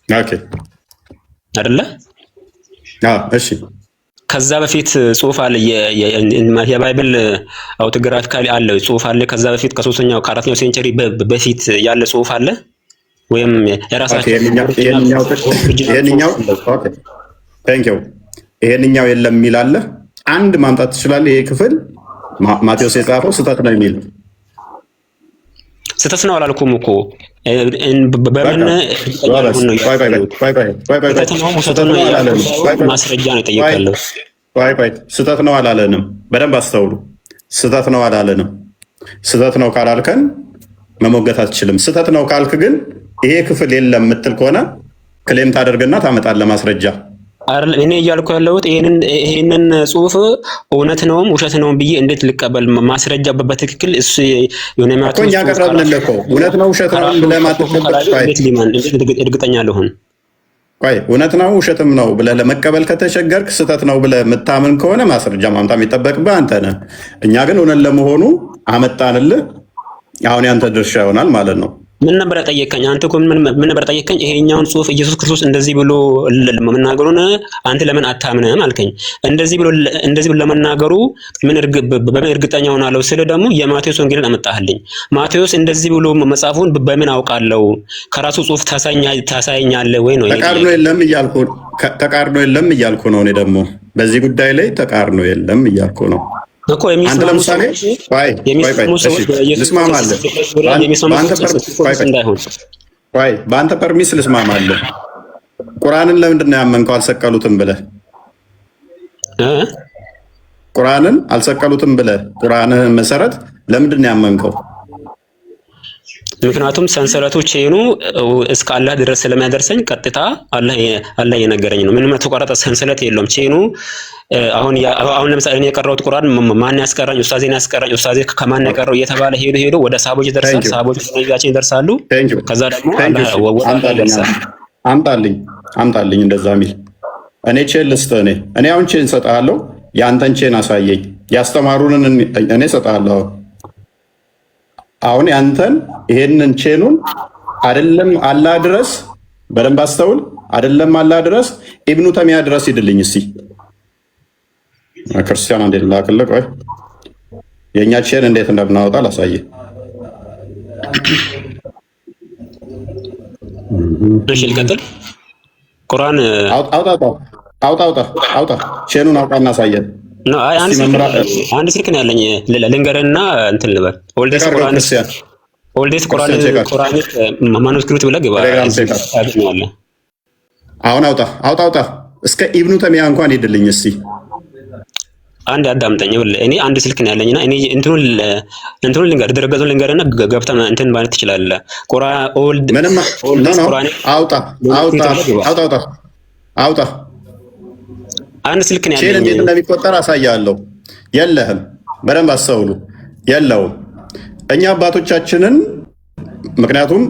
ኦኬ አይደለ? እሺ ከዛ በፊት ጽሁፍ አለ የባይብል አውቶግራፊካሊ አለ ጽሁፍ አለ። ከዛ በፊት ከ3ኛው ከ4ኛው ሴንቸሪ በፊት ያለ ጽሁፍ አለ ወይም የራሳቸው ይሄንኛው የለም የሚል አለ። አንድ ማምጣት ትችላለህ? ይሄ ክፍል ማቴዎስ የጻፈው ስህተት ነው የሚል ስህተት ነው አላልኩም እኮ በምን ማስረጃ ነው የጠየቃለሁ። ስህተት ነው አላለንም። በደንብ አስተውሉ። ስህተት ነው አላለንም። ስህተት ነው ካላልከን መሞገት አትችልም። ስህተት ነው ካልክ ግን ይሄ ክፍል የለም የምትል ከሆነ ክሌም ታደርግና ታመጣለህ ማስረጃ። እኔ እያልኩ ያለሁት ይሄንን ጽሁፍ እውነት ነውም ውሸት ነውም ብዬ እንዴት ልቀበል? ማስረጃ በትክክል እሱ የሆነ ማለት ነው ያቀረብንልህ እኮ እውነት ነው ውሸት ነው ብለህ እርግጠኛ ልሆን? ቆይ እውነት ነው ውሸትም ነው ብለህ ለመቀበል ከተቸገርክ፣ ስህተት ነው ብለህ የምታምን ከሆነ ማስረጃ ማምጣት የሚጠበቅብህ አንተ ነህ። እኛ ግን እውነት ለመሆኑ አመጣንልህ። አሁን ያንተ ድርሻ ይሆናል ማለት ነው። ምን ነበር ጠየቀኝ? አንተ እኮ ምን ነበር ጠየቀኝ? ይሄኛውን ጽሁፍ ኢየሱስ ክርስቶስ እንደዚህ ብሎ መናገሩን አንተ ለምን አታምንም አልከኝ። እንደዚህ ብሎ ለመናገሩ በምን እርግጠኛ ሆናለሁ ስለ ደግሞ የማቴዎስ ወንጌልን አመጣህልኝ። ማቴዎስ እንደዚህ ብሎ መጻፉን በምን አውቃለሁ? ከራሱ ጽሁፍ ታሳየኛለህ ወይ ነው? ተቃርኖ የለም እያልኩ ነው። እኔ ደግሞ በዚህ ጉዳይ ላይ ተቃርኖ የለም እያልኩ ነው እኮ የሚስማሙ በአንተ ፐርሚስ ልስማማለህ። ቁርአንን ለምንድን ነው ያመንከው? አልሰቀሉትም ብለህ ቁርአንን አልሰቀሉትም ብለህ ቁርአንን መሰረት ለምንድን ነው ያመንከው? ምክንያቱም ሰንሰለቱ ቼኑ እስከ አላህ ድረስ ስለሚያደርሰኝ ቀጥታ አላህ የነገረኝ ነው። ምንም የተቋረጠ ሰንሰለት የለውም። ቼኑ አሁን ለምሳሌ እኔ የቀረሁት ቁርአን ማን ያስቀራኝ? ኡስታዜን ያስቀራኝ። ኡስታዜ ከማን ያቀረው እየተባለ ሄዶ ወደ ሳቦች ይደርሳል። ሳቦች ነቢያችን ይደርሳሉ። ከዛ ደግሞ አምጣልኝ እንደዛ ሚል እኔ ቼን ልስጥህ። እኔ አሁን ቼን እሰጥሃለሁ። የአንተን ቼን አሳየኝ። ያስተማሩንን እኔ እሰጥሃለሁ። አሁን ያንተን ይሄንን ቼኑን አይደለም አላህ ድረስ በደንብ አስተውል። አይደለም አላህ ድረስ ኢብኑ ተሚያ ድረስ ሂድልኝ እስቲ። ክርስቲያን እንዴት ላክልህ? ቆይ የኛ ቼን እንዴት እንደምናወጣ ላሳየህ። እሺ ልቀጥል። ቁርአን አውጣ ቼኑን አውጣ እናሳየን። ነው አንድ ስልክ ነው ያለኝ። ልንገርና እንትን ልበል። ኦልዴስ ቁርአን ማኑስክሪፕት ብለህ ግባ። አሁን አውጣ እስከ ኢብኑ ተሚያ እንኳን ሄድልኝ እስቲ። አንድ አዳምጠኝ። እኔ አንድ ስልክ ነው ያለኝና እኔ እንትኑን ልንገር፣ ድረገጹን ልንገርና ገብተህ እንትን ማለት ትችላለህ። አውጣ አንድ ስልክ ነው ያለኝ። እንዴት እንደሚቆጠር አሳያለሁ። የለህም። በደንብ አስተውሉ። የለውም። እኛ አባቶቻችንን ምክንያቱም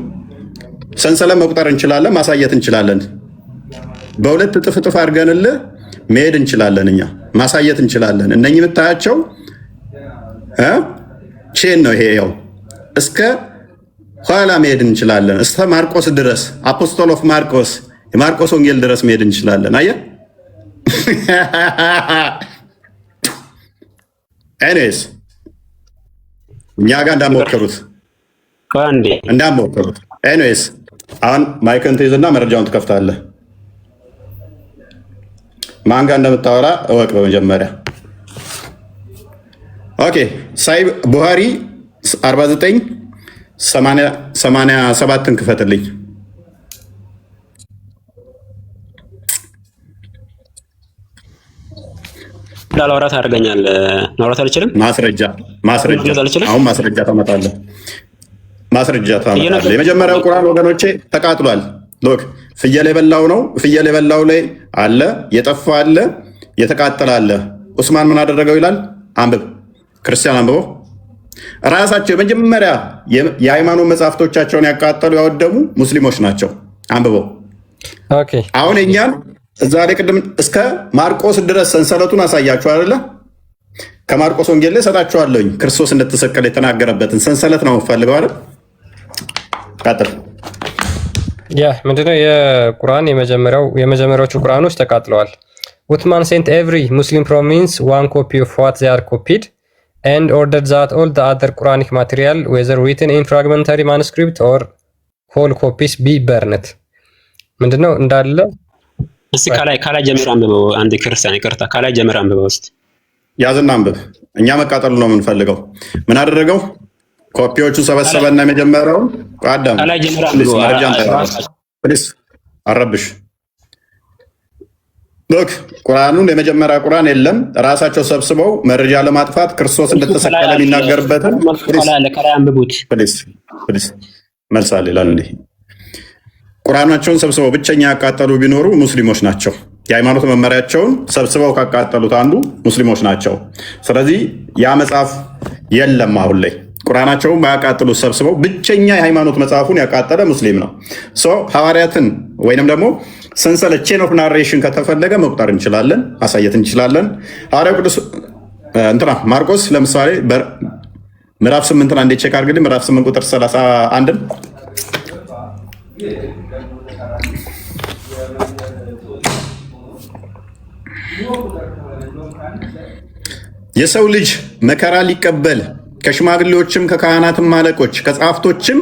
ሰንሰለት መቁጠር እንችላለን፣ ማሳየት እንችላለን። በሁለት እጥፍ አድርገንልህ መሄድ እንችላለን። እኛ ማሳየት እንችላለን። እነኚህ የምታያቸው ቼን ነው። ይሄ ያው እስከ ኋላ መሄድ እንችላለን። እስከ ማርቆስ ድረስ አፖስቶል ኦፍ ማርቆስ የማርቆስ ወንጌል ድረስ መሄድ እንችላለን። አየህ። ኤኒዌይስ እኛ ጋር እንዳሞከሩት ኤኒዌይስ አሁን ማይክን ትይዝና መረጃውን ትከፍታለህ። ማን ጋር እንደምታወራ እወቅ በመጀመሪያ። ኦኬ ሳይ ቡሃሪ 4987ን ክፈትልኝ። ላውራት አድርገኛለህ። ማውራት አልችልም። ማስረጃ አሁን ማስረጃ ታመጣለህ። የመጀመሪያው ቁርአን ወገኖቼ ተቃጥሏል። ሎክ ፍየል የበላው ነው። ፍየል የበላው ላይ አለ፣ የጠፋ አለ፣ የተቃጠለ አለ። ኡስማን ምን አደረገው ይላል። አንብብ፣ ክርስቲያን አንብበው። ራሳቸው የመጀመሪያ የሃይማኖት መጽሐፍቶቻቸውን ያቃጠሉ ያወደሙ ሙስሊሞች ናቸው። አንብበው። አሁን እኛን እዛ ላይ ቅድም እስከ ማርቆስ ድረስ ሰንሰለቱን አሳያችሁ አይደለ? ከማርቆስ ወንጌል ላይ ሰጣችኋለሁኝ። ክርስቶስ እንደተሰቀለ የተናገረበትን ሰንሰለት ነው የምፈልገው አይደል? ቀጥል። ያ ምንድነው የቁርአን የመጀመሪያዎቹ ቁርአኖች ተቃጥለዋል። Uthman sent every Muslim province one copy of what they are copied and ordered that all the other Quranic material, whether written in fragmentary manuscript or whole copies, be burned. ምንድነው እንዳለ እስቲ ካላይ ጀምር አንብበው። አንድ ክርስቲያን ይቅርታ፣ ካላይ ጀምር አንብበው እስቲ። ያዝና አንብብ። እኛ መቃጠሉ ነው የምንፈልገው። ምን አደረገው? ኮፒዎቹ ሰበሰበና የመጀመሪያው አዳም ካላይ ጀምር አንብበው። ፕሊስ አረብሽ ሎክ ቁርአኑን የመጀመሪያ ቁርአን የለም። ራሳቸው ሰብስበው መረጃ ለማጥፋት ክርስቶስ እንደተሰቀለ የሚናገርበትን ካላይ አንብቡት ፕሊስ። መልሳል ይላል እንዴ? ቁርአናቸውን ሰብስበው ብቸኛ ያቃጠሉ ቢኖሩ ሙስሊሞች ናቸው። የሃይማኖት መመሪያቸውን ሰብስበው ካቃጠሉት አንዱ ሙስሊሞች ናቸው። ስለዚህ ያ መጽሐፍ የለም አሁን ላይ። ቁርአናቸውን ባያቃጥሉ ሰብስበው ብቸኛ የሃይማኖት መጽሐፉን ያቃጠለ ሙስሊም ነው። ሐዋርያትን ወይንም ደግሞ ሰንሰለት ቼን ኦፍ ናሬሽን ከተፈለገ መቁጠር እንችላለን፣ ማሳየት እንችላለን። ሐዋርያው ቅዱስ ማርቆስ ለምሳሌ ምዕራፍ 8 አንዴ ቼክ አድርግልኝ። ምዕራፍ 8 ቁጥር 31 የሰው ልጅ መከራ ሊቀበል ከሽማግሌዎችም ከካህናትም አለቆች ከጸሐፍቶችም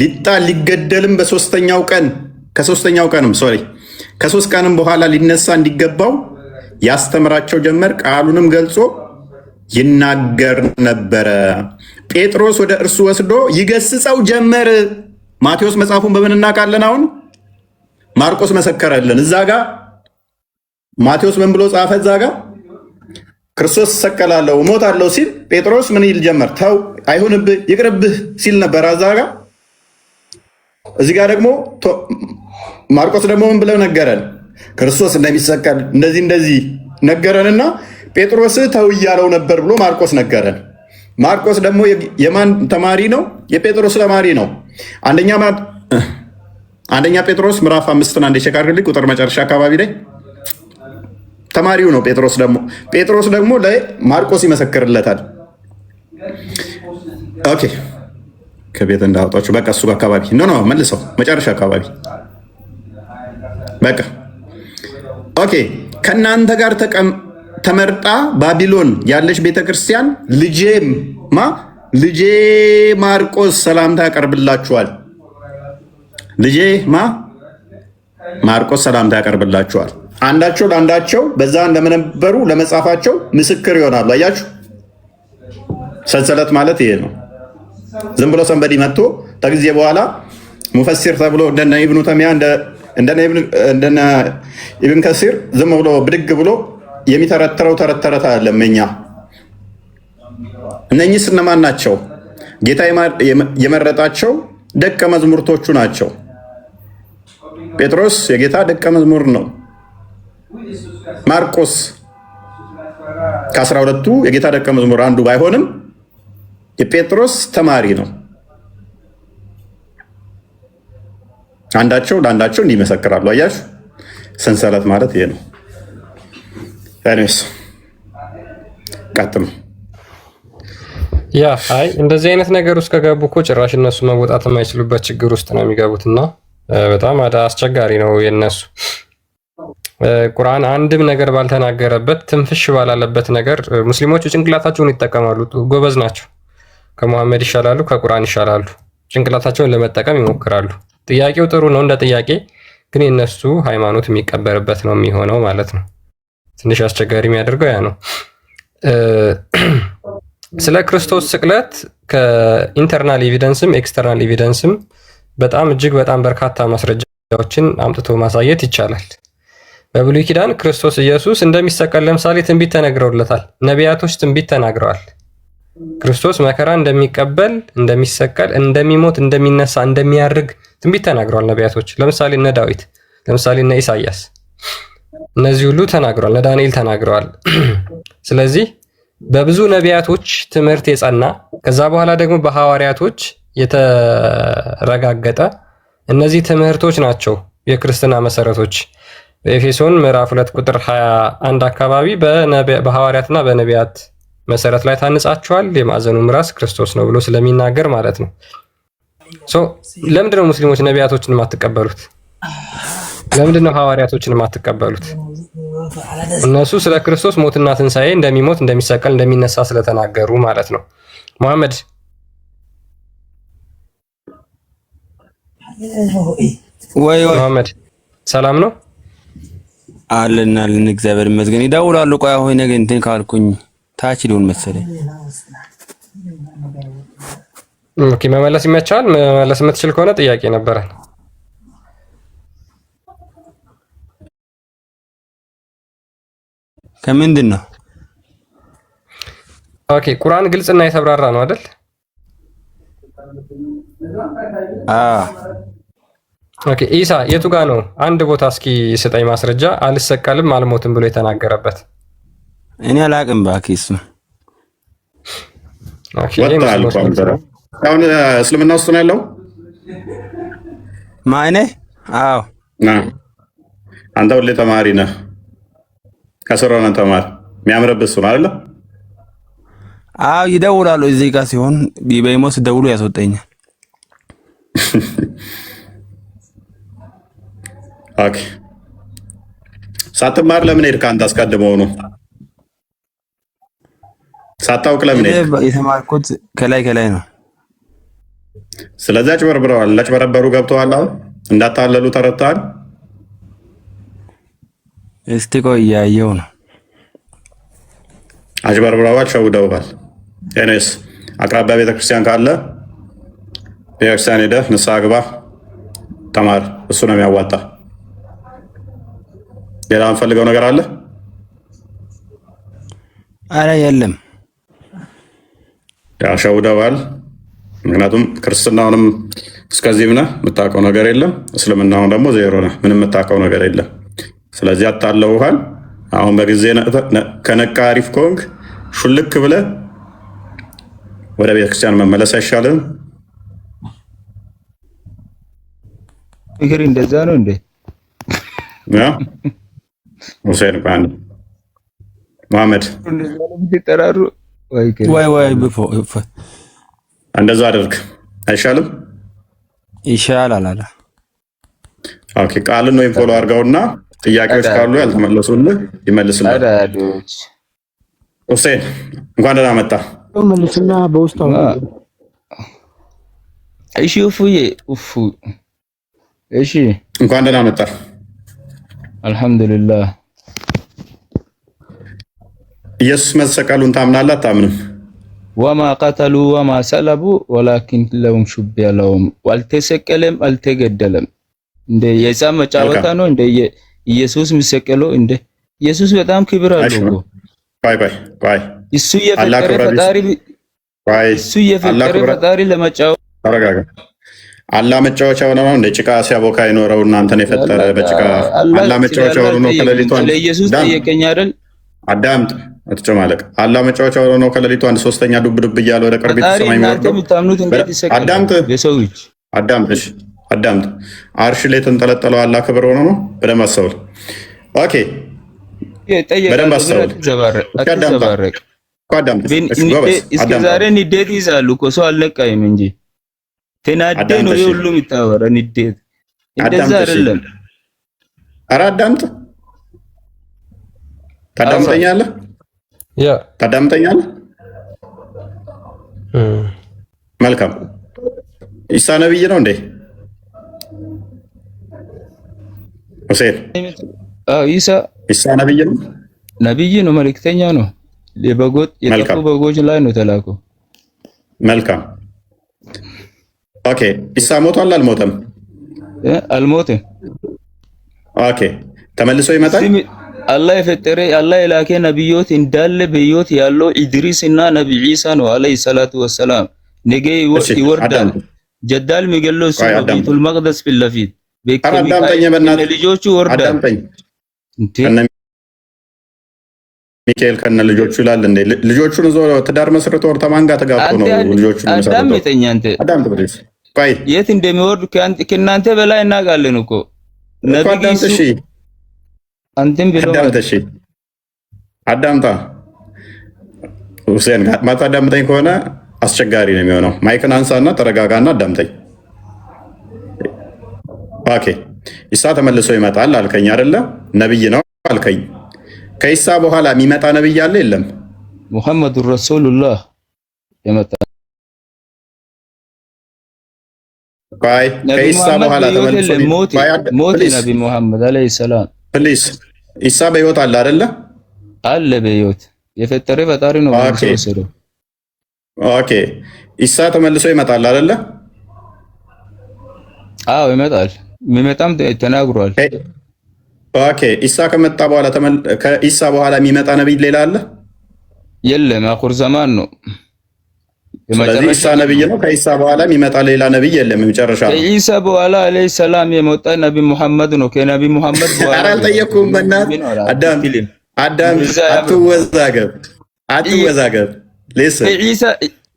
ሊጣል ሊገደልም ከሶስት ቀንም በኋላ ሊነሳ እንዲገባው ያስተምራቸው ጀመር። ቃሉንም ገልጾ ይናገር ነበረ። ጴጥሮስ ወደ እርሱ ወስዶ ይገስጸው ጀመር። ማቴዎስ መጽሐፉን በምን እናውቃለን? አሁን ማርቆስ መሰከረልን። እዛ ጋ ማቴዎስ ምን ብሎ ጻፈ? እዛ ጋ ክርስቶስ ሰቀላለሁ ሞታለሁ ሲል ጴጥሮስ ምን ይል ጀመር? ተው አይሁንብህ ይቅርብህ ሲል ነበር እዛ ጋ። እዚህ ጋር ደግሞ ማርቆስ ደግሞ ምን ብለው ነገረን? ክርስቶስ እንደሚሰቀል እንደዚህ ነገረንና ጴጥሮስ ተው እያለው ነበር ብሎ ማርቆስ ነገረን። ማርቆስ ደግሞ የማን ተማሪ ነው? የጴጥሮስ ተማሪ ነው። አንደኛ ጴጥሮስ ምዕራፍ 5 አንዴ ቼክ አድርግልኝ፣ ቁጥር መጨረሻ አካባቢ ላይ ተማሪው ነው። ጴጥሮስ ደግሞ ለማርቆስ ይመሰክርለታል። ኦኬ ከቤት እንዳወጣችሁ በቃ እሱ አካባቢ ነው መልሰው መጨረሻ አካባቢ በቃ ኦኬ። ከእናንተ ጋር ተመርጣ ባቢሎን ያለች ቤተክርስቲያን ልጄ ማርቆስ ሰላምታ ያቀርብላችኋል። ልጄ ማርቆስ ሰላምታ ያቀርብላችኋል። አንዳቸው ለአንዳቸው በዛ እንደነበሩ ለመጻፋቸው ምስክር ይሆናሉ። አያችሁ፣ ሰንሰለት ማለት ይሄ ነው። ዝም ብሎ ሰንበዲ መጥቶ ከጊዜ በኋላ ሙፈሲር ተብሎ እንደነ ኢብኑ ተሚያ እንደነ ኢብን ከሲር ዝም ብሎ ብድግ ብሎ የሚተረተረው ተረት አይደለም። እነኚህ እነማን ናቸው? ጌታ የመረጣቸው ደቀ መዝሙርቶቹ ናቸው። ጴጥሮስ የጌታ ደቀ መዝሙር ነው። ማርቆስ ከ12ቱ የጌታ ደቀ መዝሙር አንዱ ባይሆንም የጴጥሮስ ተማሪ ነው። አንዳቸው ለአንዳቸው እንዲመሰክራሉ። አያችሁ፣ ሰንሰለት ማለት ይሄ ነው። ታዲያስ ቀጥሉ። እንደዚህ አይነት ነገር ውስጥ ከገቡ እኮ ጭራሽ እነሱ መወጣት የማይችሉበት ችግር ውስጥ ነው የሚገቡትና በጣም አስቸጋሪ ነው የነሱ። ቁርአን አንድም ነገር ባልተናገረበት ትንፍሽ ባላለበት ነገር ሙስሊሞቹ ጭንቅላታቸውን ይጠቀማሉ። ጎበዝ ናቸው። ከመሐመድ ይሻላሉ፣ ከቁርአን ይሻላሉ። ጭንቅላታቸውን ለመጠቀም ይሞክራሉ። ጥያቄው ጥሩ ነው እንደ ጥያቄ፣ ግን የነሱ ሃይማኖት የሚቀበርበት ነው የሚሆነው ማለት ነው። ትንሽ አስቸጋሪ የሚያደርገው ያ ነው። ስለ ክርስቶስ ስቅለት ከኢንተርናል ኤቪደንስም ኤክስተርናል ኤቪደንስም በጣም እጅግ በጣም በርካታ ማስረጃዎችን አምጥቶ ማሳየት ይቻላል። በብሉይ ኪዳን ክርስቶስ ኢየሱስ እንደሚሰቀል ለምሳሌ ትንቢት ተነግረውለታል። ነቢያቶች ትንቢት ተናግረዋል። ክርስቶስ መከራ እንደሚቀበል፣ እንደሚሰቀል፣ እንደሚሞት፣ እንደሚነሳ፣ እንደሚያርግ ትንቢት ተናግረዋል ነቢያቶች። ለምሳሌ እነ ዳዊት፣ ለምሳሌ እነ ኢሳያስ፣ እነዚህ ሁሉ ተናግረዋል። እነ ዳንኤል ተናግረዋል። ስለዚህ በብዙ ነቢያቶች ትምህርት የጸና ከዛ በኋላ ደግሞ በሐዋርያቶች የተረጋገጠ እነዚህ ትምህርቶች ናቸው የክርስትና መሰረቶች። በኤፌሶን ምዕራፍ 2 ቁጥር 21 አካባቢ በሐዋርያትና በነቢያት መሰረት ላይ ታንጻችኋል፣ የማዕዘኑም ራስ ክርስቶስ ነው ብሎ ስለሚናገር ማለት ነው። ለምንድን ነው ሙስሊሞች ነቢያቶችን የማትቀበሉት? ለምንድን ነው ሐዋርያቶችን የማትቀበሉት? እነሱ ስለ ክርስቶስ ሞትና ትንሣኤ እንደሚሞት እንደሚሰቀል እንደሚነሳ ስለተናገሩ ማለት ነው። መሐመድ ወይ መሐመድ ሰላም ነው አለን እግዚአብሔር ይመስገን። ይደውላሉ። ቆይ አሁን ነገ እንትን ካልኩኝ ታች ሊሆን መሰለኝ። ኦኬ መመለስ ይመቻል። መመለስ የምትችል ከሆነ ጥያቄ ነበረን። ከምንድን ነው? ኦኬ ቁርአን ግልጽና የተብራራ ነው አይደል? ኦኬ ኢሳ የቱ ጋ ነው? አንድ ቦታ እስኪ ስጠኝ ማስረጃ አልሰቀልም አልሞትም ብሎ የተናገረበት። እኔ አላቅም እባክህ። እሱ አሁን እስልምና ውስጥ ነው ያለው ማይኔ? አዎ አንተ ሁሌ ተማሪ ነህ። ከስራ ነው ተማሪ የሚያምርብህ እሱ ነው አይደለ? አዎ ይደውላሉ። እዚህ ጋር ሲሆን ቢበይሞስ ደውሉ ያስወጣኛል። ኦኬ ሳትማር ለምን ሄድክ አንተ? አስቀድመው ነው ሳታውቅ ለምን ሄድክ? የተማርኩት ከላይ ነው። ስለዚህ አጭበርብረዋል። ለጭበረበሩ ገብተዋል። አሁን እንዳታለሉ ተረድተዋል። እስቲ ቆይ እያየሁ ነው። አጭበርብረዋል፣ ሸውደውሃል። ኤኔስ አቅራቢያ ቤተክርስቲያን ካለ ቤተክርስቲያን ሄደህ ንስሐ ግባ፣ ተማር። እሱ ነው የሚያዋጣ። ሌላ የምፈልገው ነገር አለ? አረ የለም። ያው ሸውደዋል። ምክንያቱም ክርስትናውንም እስከዚህም ነህ፣ የምታውቀው ነገር የለም። እስልምናውን ደግሞ ዜሮ ነህ፣ ምንም የምታውቀው ነገር የለም። ስለዚህ አታለውሃል። አሁን በጊዜ ከነቃ አሪፍ ከሆንክ ሹልክ ብለህ ወደ ቤተክርስቲያን መመለስ አይሻልም? ፍቅር እንደዛ ነው እንዴ? ሁሴን ባን መሐመድ እንደዛ ወይ እንደዛ አድርግ አይሻልም? ይሻላል አለ። ኦኬ ቃልን ወይም ፎሎ አድርገውና ጥያቄዎች ካሉ ያልተመለሱልህ ይመልስልህ። ሁሴን እንኳን ደህና መጣ። መልስና በውስጥ እሺ እፉዬ እፉ እሺ እንኳን ደህና መጣ። አልሐምዱሊላህ። ኢየሱስ መሰቀሉን ታምናለህ አታምንም? ወማ ቀተሉ ወማ ሰለቡ ወላኪን ለሁም ሹቢሀ ለሁም። አልተሰቀለም አልተገደለም። እንደ የሕፃን መጫወታ ነው እንደ ኢየሱስ የሚሰቀለው? እንደ ኢየሱስ በጣም ክብር አለው እኮ። ቆይ እሱ የፈጠረ ፈጣሪ ለመጫወት ተረጋጋ። አላህ መጫወቻ ሆነ ነው እንደ ጭቃ ሲያቦካ የኖረው እናንተን የፈጠረ በጭቃ አላህ መጫወቻ ሆኖ ነው ከሌሊቱ ለኢየሱስ ጠየቀኝ አይደል? አዳምጥ አትጨማለቅ። አላህ መጫወቻ ሆኖ ነው ከሌሊቱ አንድ ሶስተኛ ዱብ ዱብ እያለ ወደ ቅርቢት ሰማይ የሚወርደው። አዳምጥ። አርሽ ላይ ተንጠለጠለው አላህ ክብር ሆኖ ነው። በደንብ አስተውል። ኦኬ በደንብ አስተውል። እስከ ዛሬ ንዴት ይዛሉ እኮ ሰው አልነቃይም እንጂ ተናደ ነው ሁሉ የሚታወራ ንዴት። እንደዛ አይደለም። ኧረ አዳምጥ። ታዳምጠኛለህ? ታዳምጠኛለህ? መልካም። ኢሳ ነብይ ነው እንዴ? ሁሴን ኢሳ ነብይ ነው? ነብይ ነው፣ መልእክተኛ ነው። የጠፉ በጎች ላይ ነው ተላከው። መልካም ኦኬ። ኢሳ ሞቷል አልሞተም? አልሞተም። ኦኬ ተመልሶ ይመጣል። አላህ የፈጠረ አላህ የላከ ነብዮት እንዳለ በህይወት ያለው ኢድሪስ እና ነብይ ኢሳ ነው አለይሂ ሰላቱ ወሰላም። ነገ ይወርዳል። ጀዳል የሚገለው እሱ ነው። ቤቱል መቅደስ ፊት ለፊት ልጆቹ ይወርዳል። ሚካኤል ከነ ልጆቹ ይላል እንዴ? ልጆቹን ዞ ትዳር መስርቶ ተማን ጋር ተጋብቶ ነው ልጆቹን መስርቶ። አዳምጠኝ አንተ። የት እንደሚወርድ ከእናንተ በላይ እናውቃለን እኮ ነብይ እሱ። አንተም ብለው አዳምጣ። ሁሴን ማታዳምጠኝ ከሆነ አስቸጋሪ ነው የሚሆነው። ማይክን አንሳና ተረጋጋና አዳምጠኝ። ኦኬ ኢሳ ተመልሶ ይመጣል አልከኝ አይደለ? ነብይ ነው አልከኝ። ከኢሳ በኋላ የሚመጣ ነብይ አለ የለም? ሙሐመድ ረሱሉላህ የመጣ ባይ ከኢሳ በኋላ ተመልሶ ሞት ነብይ ሙሐመድ አለይሂ ሰላም ፕሊስ ኢሳ በህይወት አለ አይደለ? አለ በህይወት የፈጠረ ፈጣሪ ነው ማለት ነው። ኦኬ ኢሳ ተመልሶ ይመጣል አይደለ? አዎ ይመጣል። የሚመጣም ተናግሯል። ኦኬ ኢሳ ከመጣ በኋላ ከኢሳ በኋላ የሚመጣ ነብይ ሌላ አለ? የለም፣ አኹር ዘማን ነው። ስለዚህ ኢሳ ነብይ ነው። ከኢሳ በኋላ የሚመጣ ሌላ ነብይ የለም። የመጨረሻ ነው። ከኢሳ በኋላ አለይሂ ሰላም የመጣ ነብይ ሙሐመድ ነው። ከነብይ ሙሐመድ በኋላ አልጠየኩም። በእናትህ አዳም አትወዛገብ።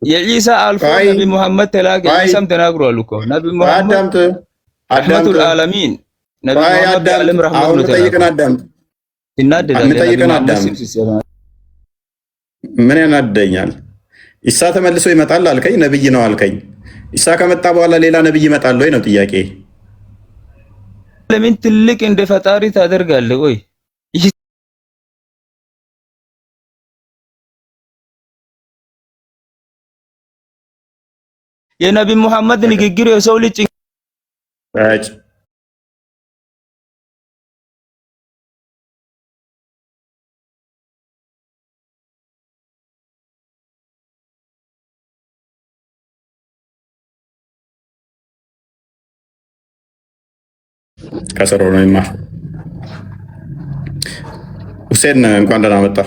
የኢሳ አልፎ ነብይ ሙሐመድ ተላከ። ኢሳም ተናግሯል እኮ ነብይ ሙሐመድ ረህመቱል ዓለሚን ነብይ ሙሐመድ ዓለም ረህመቱ ነው። ምን ያናደኛል? ኢሳ ተመልሶ ይመጣል አልከኝ፣ ነብይ ነው አልከኝ። ኢሳ ከመጣ በኋላ ሌላ ነብይ ይመጣል ወይ ነው ጥያቄ። ለምን ትልቅ እንደ ፈጣሪ ታደርጋለህ ወይ? የነብይ ሙሐመድ ንግግር የሰው ልጅ ከሰሮ ነው ይማር። ሁሴን እንኳን ደህና መጣ።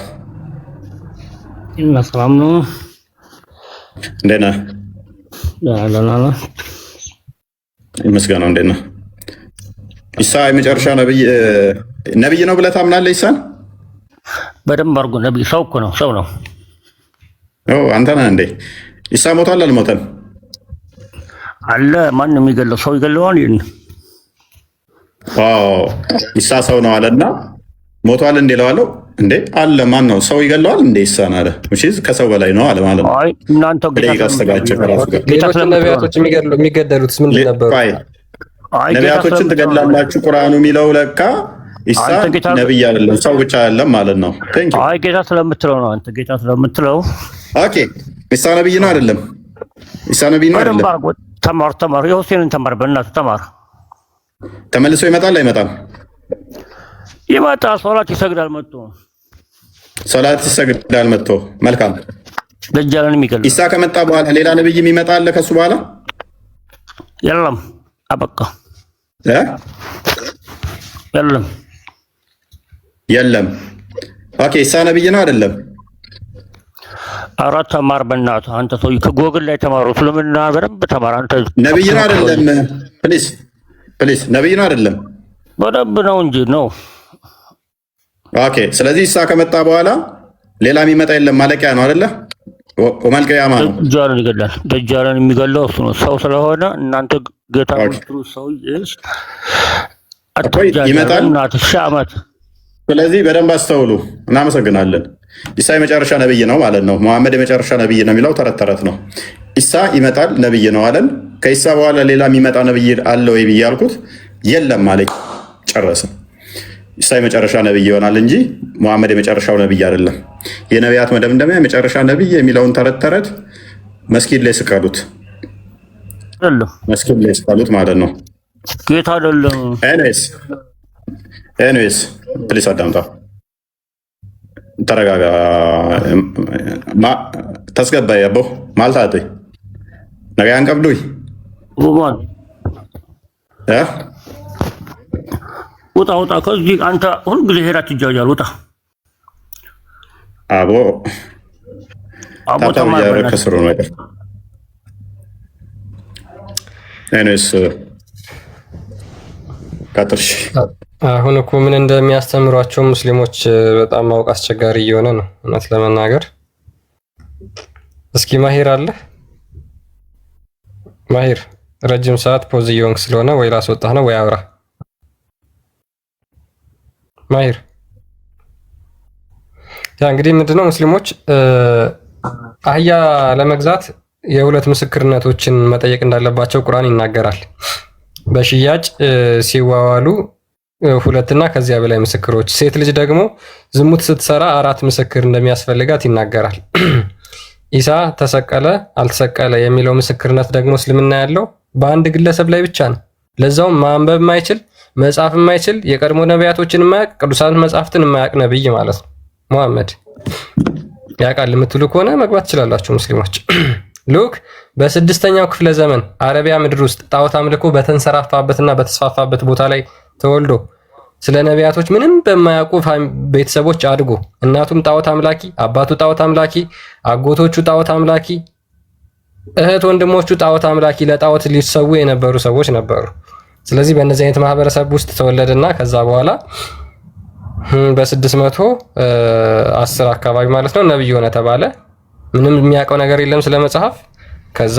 ሰላም ነው። እንዴት ነህ? ይመስገነው። እንዴት ነህ? ኢሳ የመጨረሻ ነብይ ነው ብለህ ታምናለህ? ኢሳን በደንብ አድርጎ ነብይ ሰው እኮ ነው፣ ሰው ነው። አንተ ነህ እንዴ? ኢሳ ሞቷል አልሞተም? አለ። ማን የሚገለው ሰው ይገለዋል? ኢሳ ሰው ነው አለና ሞቷል እንዴ ለዋለው እንዴ አለ። ማን ነው ሰው ይገለዋል እንዴ? ኢሳን አለ። እሺ ከሰው በላይ ነው አለ ማለት ነው። አይ እናንተ ሌሎች ነቢያቶች የሚገደሉት ምንድን ነበሩ? ነቢያቶችን ትገድላላችሁ ቁርአኑ የሚለው ለካ ኢሳ ነብይ አይደለም ሰው ብቻ አይደለም ማለት ነው። አይ ጌታ ስለምትለው ነው። አንተ ጌታ ስለምትለው ኦኬ። ኢሳ ነብይ ነው አይደለም? ኢሳ ነብይ ነው አይደለም? ተማር። የሁሴንን ተማር፣ በእናትህ ተማር። ተመልሶ ይመጣል አይመጣም? ይመጣል። ሶላት ይሰግዳል መጥቶ መልካም። ደጃልን የሚገል ኢሳ ከመጣ በኋላ ሌላ ነብይ የሚመጣ አለ ከሱ በኋላ? የለም፣ አበቃ። የለም። ኦኬ ኢሳ ነብይ ነው አይደለም? አራት ተማር በእናትህ አንተ ሰው ከጎግል ላይ ተማሩ። ስለምንና በደንብ ተማር አንተ። ነብይ ነው አይደለም? ፕሊስ ነብይ ነው አይደለም? በደንብ ነው እንጂ ነው። ኦኬ ስለዚህ ኢሳ ከመጣ በኋላ ሌላ የሚመጣ የለም። ማለቂያ ነው አይደለ? ወመልቂያማ ነው። ደጃልን ይገላል። ደጃልን የሚገለው እሱ ነው፣ ሰው ስለሆነ። እናንተ ጌታ ምትሩ ሰው ይመጣል ዓመት። ስለዚህ በደንብ አስተውሉ። እናመሰግናለን። ኢሳ የመጨረሻ ነብይ ነው ማለት ነው። መሐመድ የመጨረሻ ነብይ ነው የሚለው ተረት ተረት ነው። ኢሳ ይመጣል ነብይ ነው አለን። ከኢሳ በኋላ ሌላ የሚመጣ ነብይ አለ ወይ ብዬ አልኩት። የለም ማለት ጨረሰ። ኢሳ የመጨረሻ ነብይ ይሆናል እንጂ መሐመድ የመጨረሻው ነብይ አይደለም። የነቢያት መደምደሚያ የመጨረሻ ነብይ የሚለውን ተረት ተረት መስጊድ ላይ ስቀሉት፣ መስጊድ ላይ ስቀሉት ማለት ነው። ጌታ አይደለም። ኤኒዌይስ ፕሊስ አዳምጣ፣ ተረጋጋ። ተስገባ ያቦ ማልታቴ ነገያን ቀብዱይ ሩማን ውጣ ከዚህ አንተ ሁልጊዜ ሄዳ ትጃጃል። ውጣ አቦ ከስሩ ነው አይደል? ኤኒዌይስ ቀጥርሽ። አሁን እኮ ምን እንደሚያስተምሯቸው ሙስሊሞች በጣም ማወቅ አስቸጋሪ እየሆነ ነው እውነት ለመናገር። እስኪ ማሂር አለ? ማሂር ረጅም ሰዓት ፖዝ እየሆንክ ስለሆነ ወይ ላስወጣህ ነው ወይ አውራ። ማሂር ያ እንግዲህ ምንድነው ሙስሊሞች አህያ ለመግዛት የሁለት ምስክርነቶችን መጠየቅ እንዳለባቸው ቁርአን ይናገራል። በሽያጭ ሲዋዋሉ ሁለትና ከዚያ በላይ ምስክሮች፣ ሴት ልጅ ደግሞ ዝሙት ስትሰራ 4 ምስክር እንደሚያስፈልጋት ይናገራል። ኢሳ ተሰቀለ አልተሰቀለ የሚለው ምስክርነት ደግሞ እስልምና ያለው በአንድ ግለሰብ ላይ ብቻ ነው። ለዛውም ማንበብ የማይችል መጻፍ የማይችል የቀድሞ ነቢያቶችን የማያውቅ ቅዱሳን መጻሕፍትን የማያውቅ ነብይ ማለት ነው። ሙሐመድ ያውቃል የምትሉ ከሆነ መግባት ትችላላችሁ ሙስሊሞች። ሉክ በ6ኛው ክፍለ ዘመን አረቢያ ምድር ውስጥ ጣዖት አምልኮ በተንሰራፋበትና በተስፋፋበት ቦታ ላይ ተወልዶ ስለ ነቢያቶች ምንም በማያውቁ ቤተሰቦች አድጎ እናቱም ጣዖት አምላኪ፣ አባቱ ጣዖት አምላኪ፣ አጎቶቹ ጣዖት አምላኪ፣ እህት ወንድሞቹ ጣዖት አምላኪ፣ ለጣዖት ሊሰዉ የነበሩ ሰዎች ነበሩ። ስለዚህ በእነዚህ አይነት ማህበረሰብ ውስጥ ተወለደና ከዛ በኋላ በ610 አካባቢ ማለት ነው ነብይ ሆነ ተባለ። ምንም የሚያውቀው ነገር የለም ስለ መጽሐፍ። ከዛ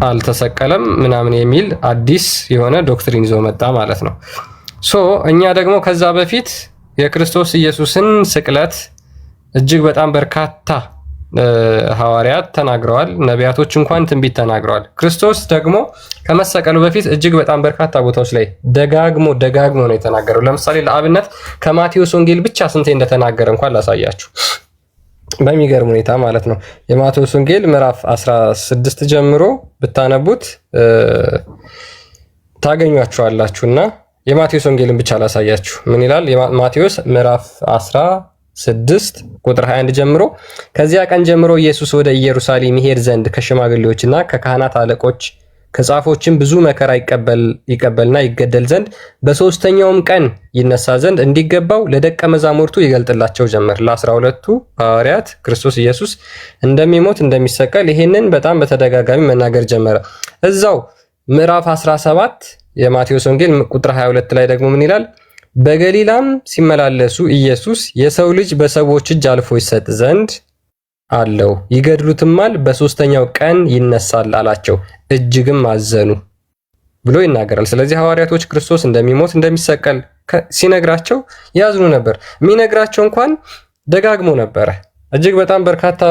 አልተሰቀለም ምናምን የሚል አዲስ የሆነ ዶክትሪን ይዞ መጣ ማለት ነው። ሶ እኛ ደግሞ ከዛ በፊት የክርስቶስ ኢየሱስን ስቅለት እጅግ በጣም በርካታ ሐዋርያት ተናግረዋል። ነቢያቶች እንኳን ትንቢት ተናግረዋል። ክርስቶስ ደግሞ ከመሰቀሉ በፊት እጅግ በጣም በርካታ ቦታዎች ላይ ደጋግሞ ነው የተናገረው። ለምሳሌ ለአብነት ከማቴዎስ ወንጌል ብቻ ስንቴ እንደተናገረ እንኳን ላሳያችሁ በሚገርም ሁኔታ ማለት ነው። የማቴዎስ ወንጌል ምዕራፍ 16 ጀምሮ ብታነቡት ታገኟቸዋላችሁና የማቴዎስ ወንጌልን ብቻ ላሳያችሁ። ምን ይላል? ማቴዎስ ምዕራፍ 16 ቁጥር 21 ጀምሮ ከዚያ ቀን ጀምሮ ኢየሱስ ወደ ኢየሩሳሌም ይሄድ ዘንድ ከሽማግሌዎችና ከካህናት አለቆች ከጻፎችም ብዙ መከራ ይቀበልና ይገደል ዘንድ በሶስተኛውም ቀን ይነሳ ዘንድ እንዲገባው ለደቀ መዛሙርቱ ይገልጥላቸው ጀመር። ለ12ቱ ሐዋርያት ክርስቶስ ኢየሱስ እንደሚሞት እንደሚሰቀል ይሄንን በጣም በተደጋጋሚ መናገር ጀመረ። እዛው ምዕራፍ 17 የማቴዎስ ወንጌል ቁጥር 22 ላይ ደግሞ ምን ይላል? በገሊላም ሲመላለሱ ኢየሱስ የሰው ልጅ በሰዎች እጅ አልፎ ይሰጥ ዘንድ አለው፣ ይገድሉትማል፣ በሶስተኛው ቀን ይነሳል አላቸው። እጅግም አዘኑ ብሎ ይናገራል። ስለዚህ ሐዋርያቶች ክርስቶስ እንደሚሞት እንደሚሰቀል ሲነግራቸው ያዝኑ ነበር። የሚነግራቸው እንኳን ደጋግሞ ነበረ። እጅግ በጣም በርካታ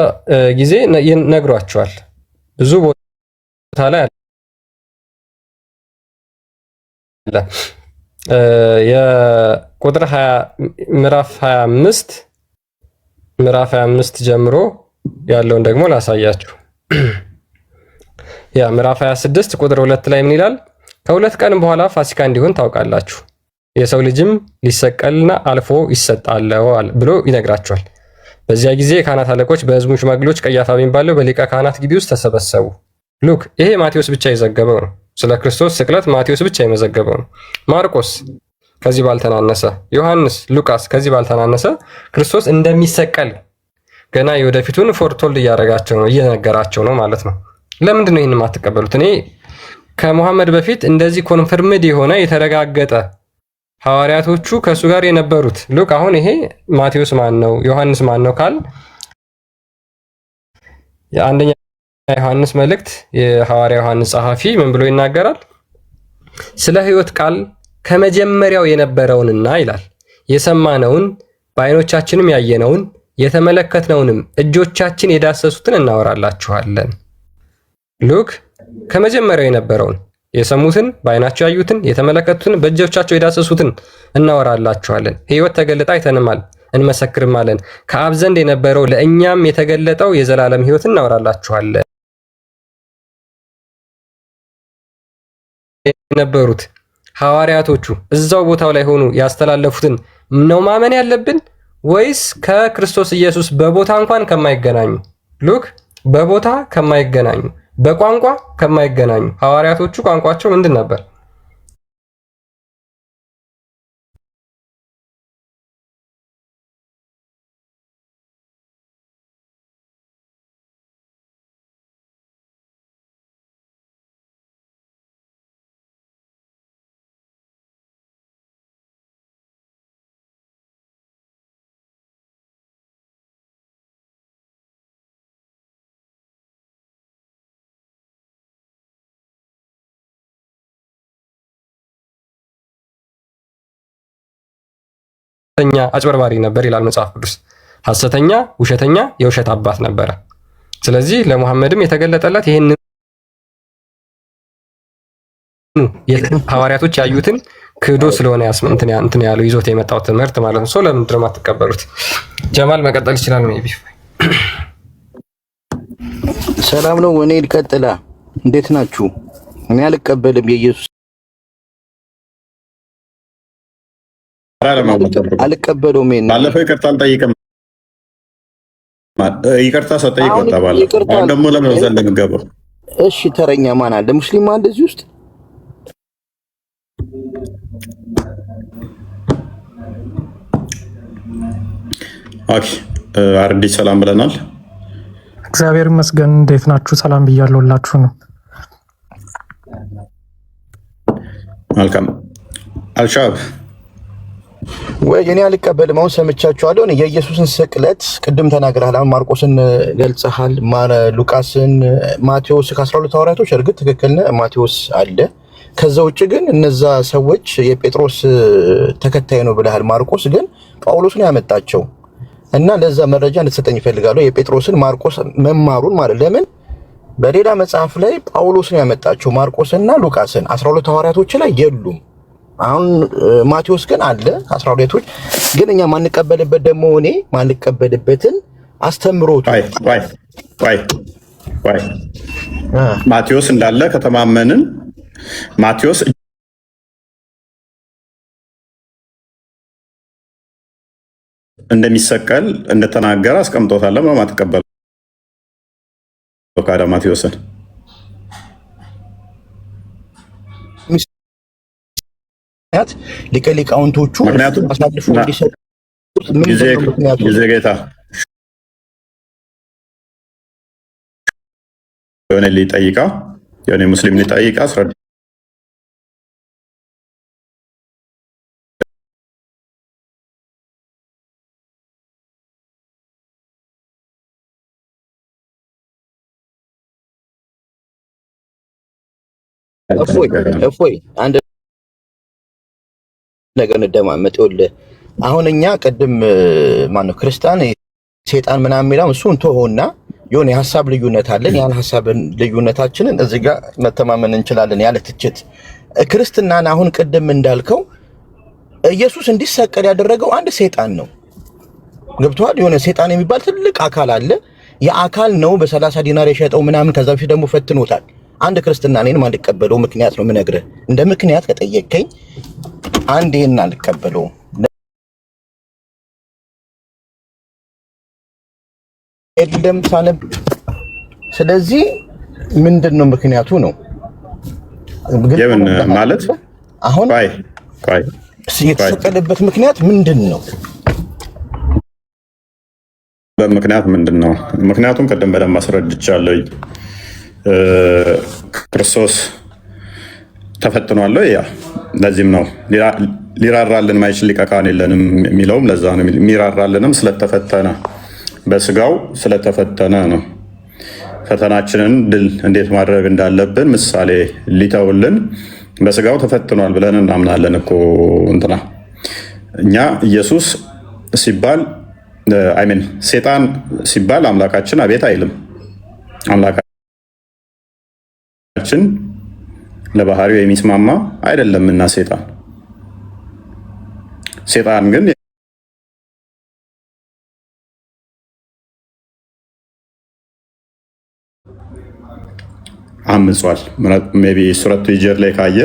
ጊዜ ነግሯቸዋል። ብዙ ቦታ ላይ አለ። የቁጥር 20 ምዕራፍ 25 ጀምሮ ያለውን ደግሞ ላሳያችሁ። ያ ምዕራፍ 26 ቁጥር 2 ላይ ምን ይላል? ከሁለት ቀን በኋላ ፋሲካ እንዲሆን ታውቃላችሁ፣ የሰው ልጅም ሊሰቀልና አልፎ ይሰጣል ብሎ ይነግራቸዋል። በዚያ ጊዜ የካህናት አለቆች በሕዝቡ ሽማግሌዎች ቀያፋ የሚባለው በሊቀ ካህናት ግቢ ውስጥ ተሰበሰቡ። ሉክ ይሄ ማቴዎስ ብቻ የዘገበው ነው። ስለ ክርስቶስ ስቅለት ማቴዎስ ብቻ የመዘገበው ነው። ማርቆስ ከዚህ ባልተናነሰ፣ ዮሐንስ፣ ሉቃስ ከዚህ ባልተናነሰ ክርስቶስ እንደሚሰቀል ገና የወደፊቱን ፎርቶልድ እያደረጋቸው ነው፣ እየነገራቸው ነው ማለት ነው። ለምንድን ነው ይህን የማትቀበሉት? እኔ ከሙሐመድ በፊት እንደዚህ ኮንፈርምድ የሆነ የተረጋገጠ ሐዋርያቶቹ ከእሱ ጋር የነበሩት ሉክ አሁን ይሄ ማቴዎስ ማን ነው ዮሐንስ ማን ነው ካል የአንደኛ ዮሐንስ መልእክት የሐዋርያ ዮሐንስ ጸሐፊ ምን ብሎ ይናገራል? ስለ ሕይወት ቃል ከመጀመሪያው የነበረውንና ይላል የሰማነውን በዓይኖቻችንም ያየነውን የተመለከትነውንም እጆቻችን የዳሰሱትን እናወራላችኋለን። ሉክ ከመጀመሪያው የነበረውን የሰሙትን በዓይናቸው ያዩትን የተመለከቱትን በእጆቻቸው የዳሰሱትን እናወራላችኋለን። ሕይወት ተገልጣ አይተንማል እንመሰክርማለን። ከአብ ዘንድ የነበረው ለእኛም የተገለጠው የዘላለም ሕይወት እናወራላችኋለን። የነበሩት ሐዋርያቶቹ እዛው ቦታው ላይ ሆኑ ያስተላለፉትን ነው ማመን ያለብን ወይስ ከክርስቶስ ኢየሱስ በቦታ እንኳን ከማይገናኙ ሉክ በቦታ ከማይገናኙ በቋንቋ ከማይገናኙ ሐዋርያቶቹ ቋንቋቸው ምንድን ነበር? ሐሰተኛ አጭበርባሪ ነበር ይላል መጽሐፍ ቅዱስ። ሐሰተኛ፣ ውሸተኛ፣ የውሸት አባት ነበረ። ስለዚህ ለሙሐመድም የተገለጠለት ይሄን ሐዋርያቶች ያዩትን ክዶ ስለሆነ እንትን ያለው ይዞት የመጣው ትምህርት ማለት ነው። ለምንድን ነው የማትቀበሉት? ጀማል መቀጠል ይችላል። ሜቢ ሰላም ነው። እኔ ልቀጥላ። እንዴት ናችሁ? እኔ አልቀበልም የኢየሱስ አልቀበለውም። ባለፈው ይቅርታ አልጠይቅም። ይቅርታ ሰጠኝ ይቆጣ ባለ አሁን ደግሞ ለምን ዘንድ የምገባው? እሺ ተረኛ ማን አለ? ሙስሊም አለ እዚህ ውስጥ? ኦኬ አርዲ ሰላም ብለናል። እግዚአብሔር ይመስገን። እንዴት ናችሁ? ሰላም ብያለሁላችሁ ነው። መልካም አልሻብ ወይ እኔ አልቀበልም። አሁን ሰምቻችኋለሁ። እኔ የኢየሱስን ስቅለት ቅድም ተናግረሃል። አሁን ማርቆስን ገልጸሃል፣ ሉቃስን፣ ማቴዎስ ከ12 ሐዋርያቶች እርግጥ ትክክል ነህ። ማቴዎስ አለ። ከዛ ውጭ ግን እነዛ ሰዎች የጴጥሮስ ተከታይ ነው ብለሃል። ማርቆስ ግን ጳውሎስን ያመጣቸው እና ለዛ መረጃ እንድትሰጠኝ ይፈልጋሉ። የጴጥሮስን ማርቆስ መማሩን ማለት ለምን በሌላ መጽሐፍ ላይ ጳውሎስን ያመጣቸው ማርቆስና ሉቃስን 12 ሐዋርያቶች ላይ የሉም። አሁን ማቴዎስ ግን አለ 12ቶች። ግን እኛ ማንቀበልበት ደግሞ እኔ ማንቀበልበትን አስተምሮቱ ማቴዎስ እንዳለ ከተማመንን ማቴዎስ እንደሚሰቀል እንደተናገረ አስቀምጦታል። ለምን ማትቀበል ካዳ ማቴዎስን ሊቀ ሊቃውንቶቹ አሳልፎ እንዲሰጡት ጊዜ ጌታ የሆነ ሊጠይቃ የሆነ ሙስሊም ሊጠይቃ አስረዳ እፎይ አንድ ነገር እንደማመጥ ይኸውልህ። አሁን እኛ ቅድም ማነው ክርስቲያን ሴጣን ምናምን የሚለው እሱን ተሆና የሆነ የሐሳብ ልዩነት አለን። ያን ሐሳብ ልዩነታችንን እዚህ ጋር መተማመን እንችላለን ያለ ትችት ክርስትናን አሁን ቅድም እንዳልከው ኢየሱስ እንዲሰቀል ያደረገው አንድ ሴጣን ነው። ገብቶሃል? የሆነ ሴጣን የሚባል ትልቅ አካል አለ። የአካል ነው በ30 ዲናር የሸጠው ምናምን። ከዛ በፊት ደግሞ ፈትኖታል። አንድ ክርስትና እኔን ማልቀበለው ምክንያት ነው የምነግርህ። እንደ ምክንያት ከጠየቀኝ አንድ ይሄን አልቀበለው የለም ሳነብ። ስለዚህ ምንድነው ምክንያቱ ነው ማለት አሁን የተሰቀለበት ምክንያት ምንድነው? በምክንያት ምንድነው? ምክንያቱም ቀደም በደንብ አስረድቻለሁ። ክርስቶስ ተፈትኗል። ያ ለዚህም ነው ሊራራልን ማይችል ሊቀ ካህን የለንም የሚለውም ለዛ ነው። የሚራራልንም ስለተፈተነ በስጋው ስለተፈተነ ነው። ፈተናችንን ድል እንዴት ማድረግ እንዳለብን ምሳሌ ሊተውልን በስጋው ተፈትኗል ብለን እናምናለን እኮ እንትና እኛ ኢየሱስ ሲባል አይሜን ሴጣን ሲባል አምላካችን አቤት አይልም። አምላካችን ለባህሪው የሚስማማ አይደለምና ሴጣን ግን አምጿል። ሜቢ ሱረቱ ሂጅር ላይ ካየ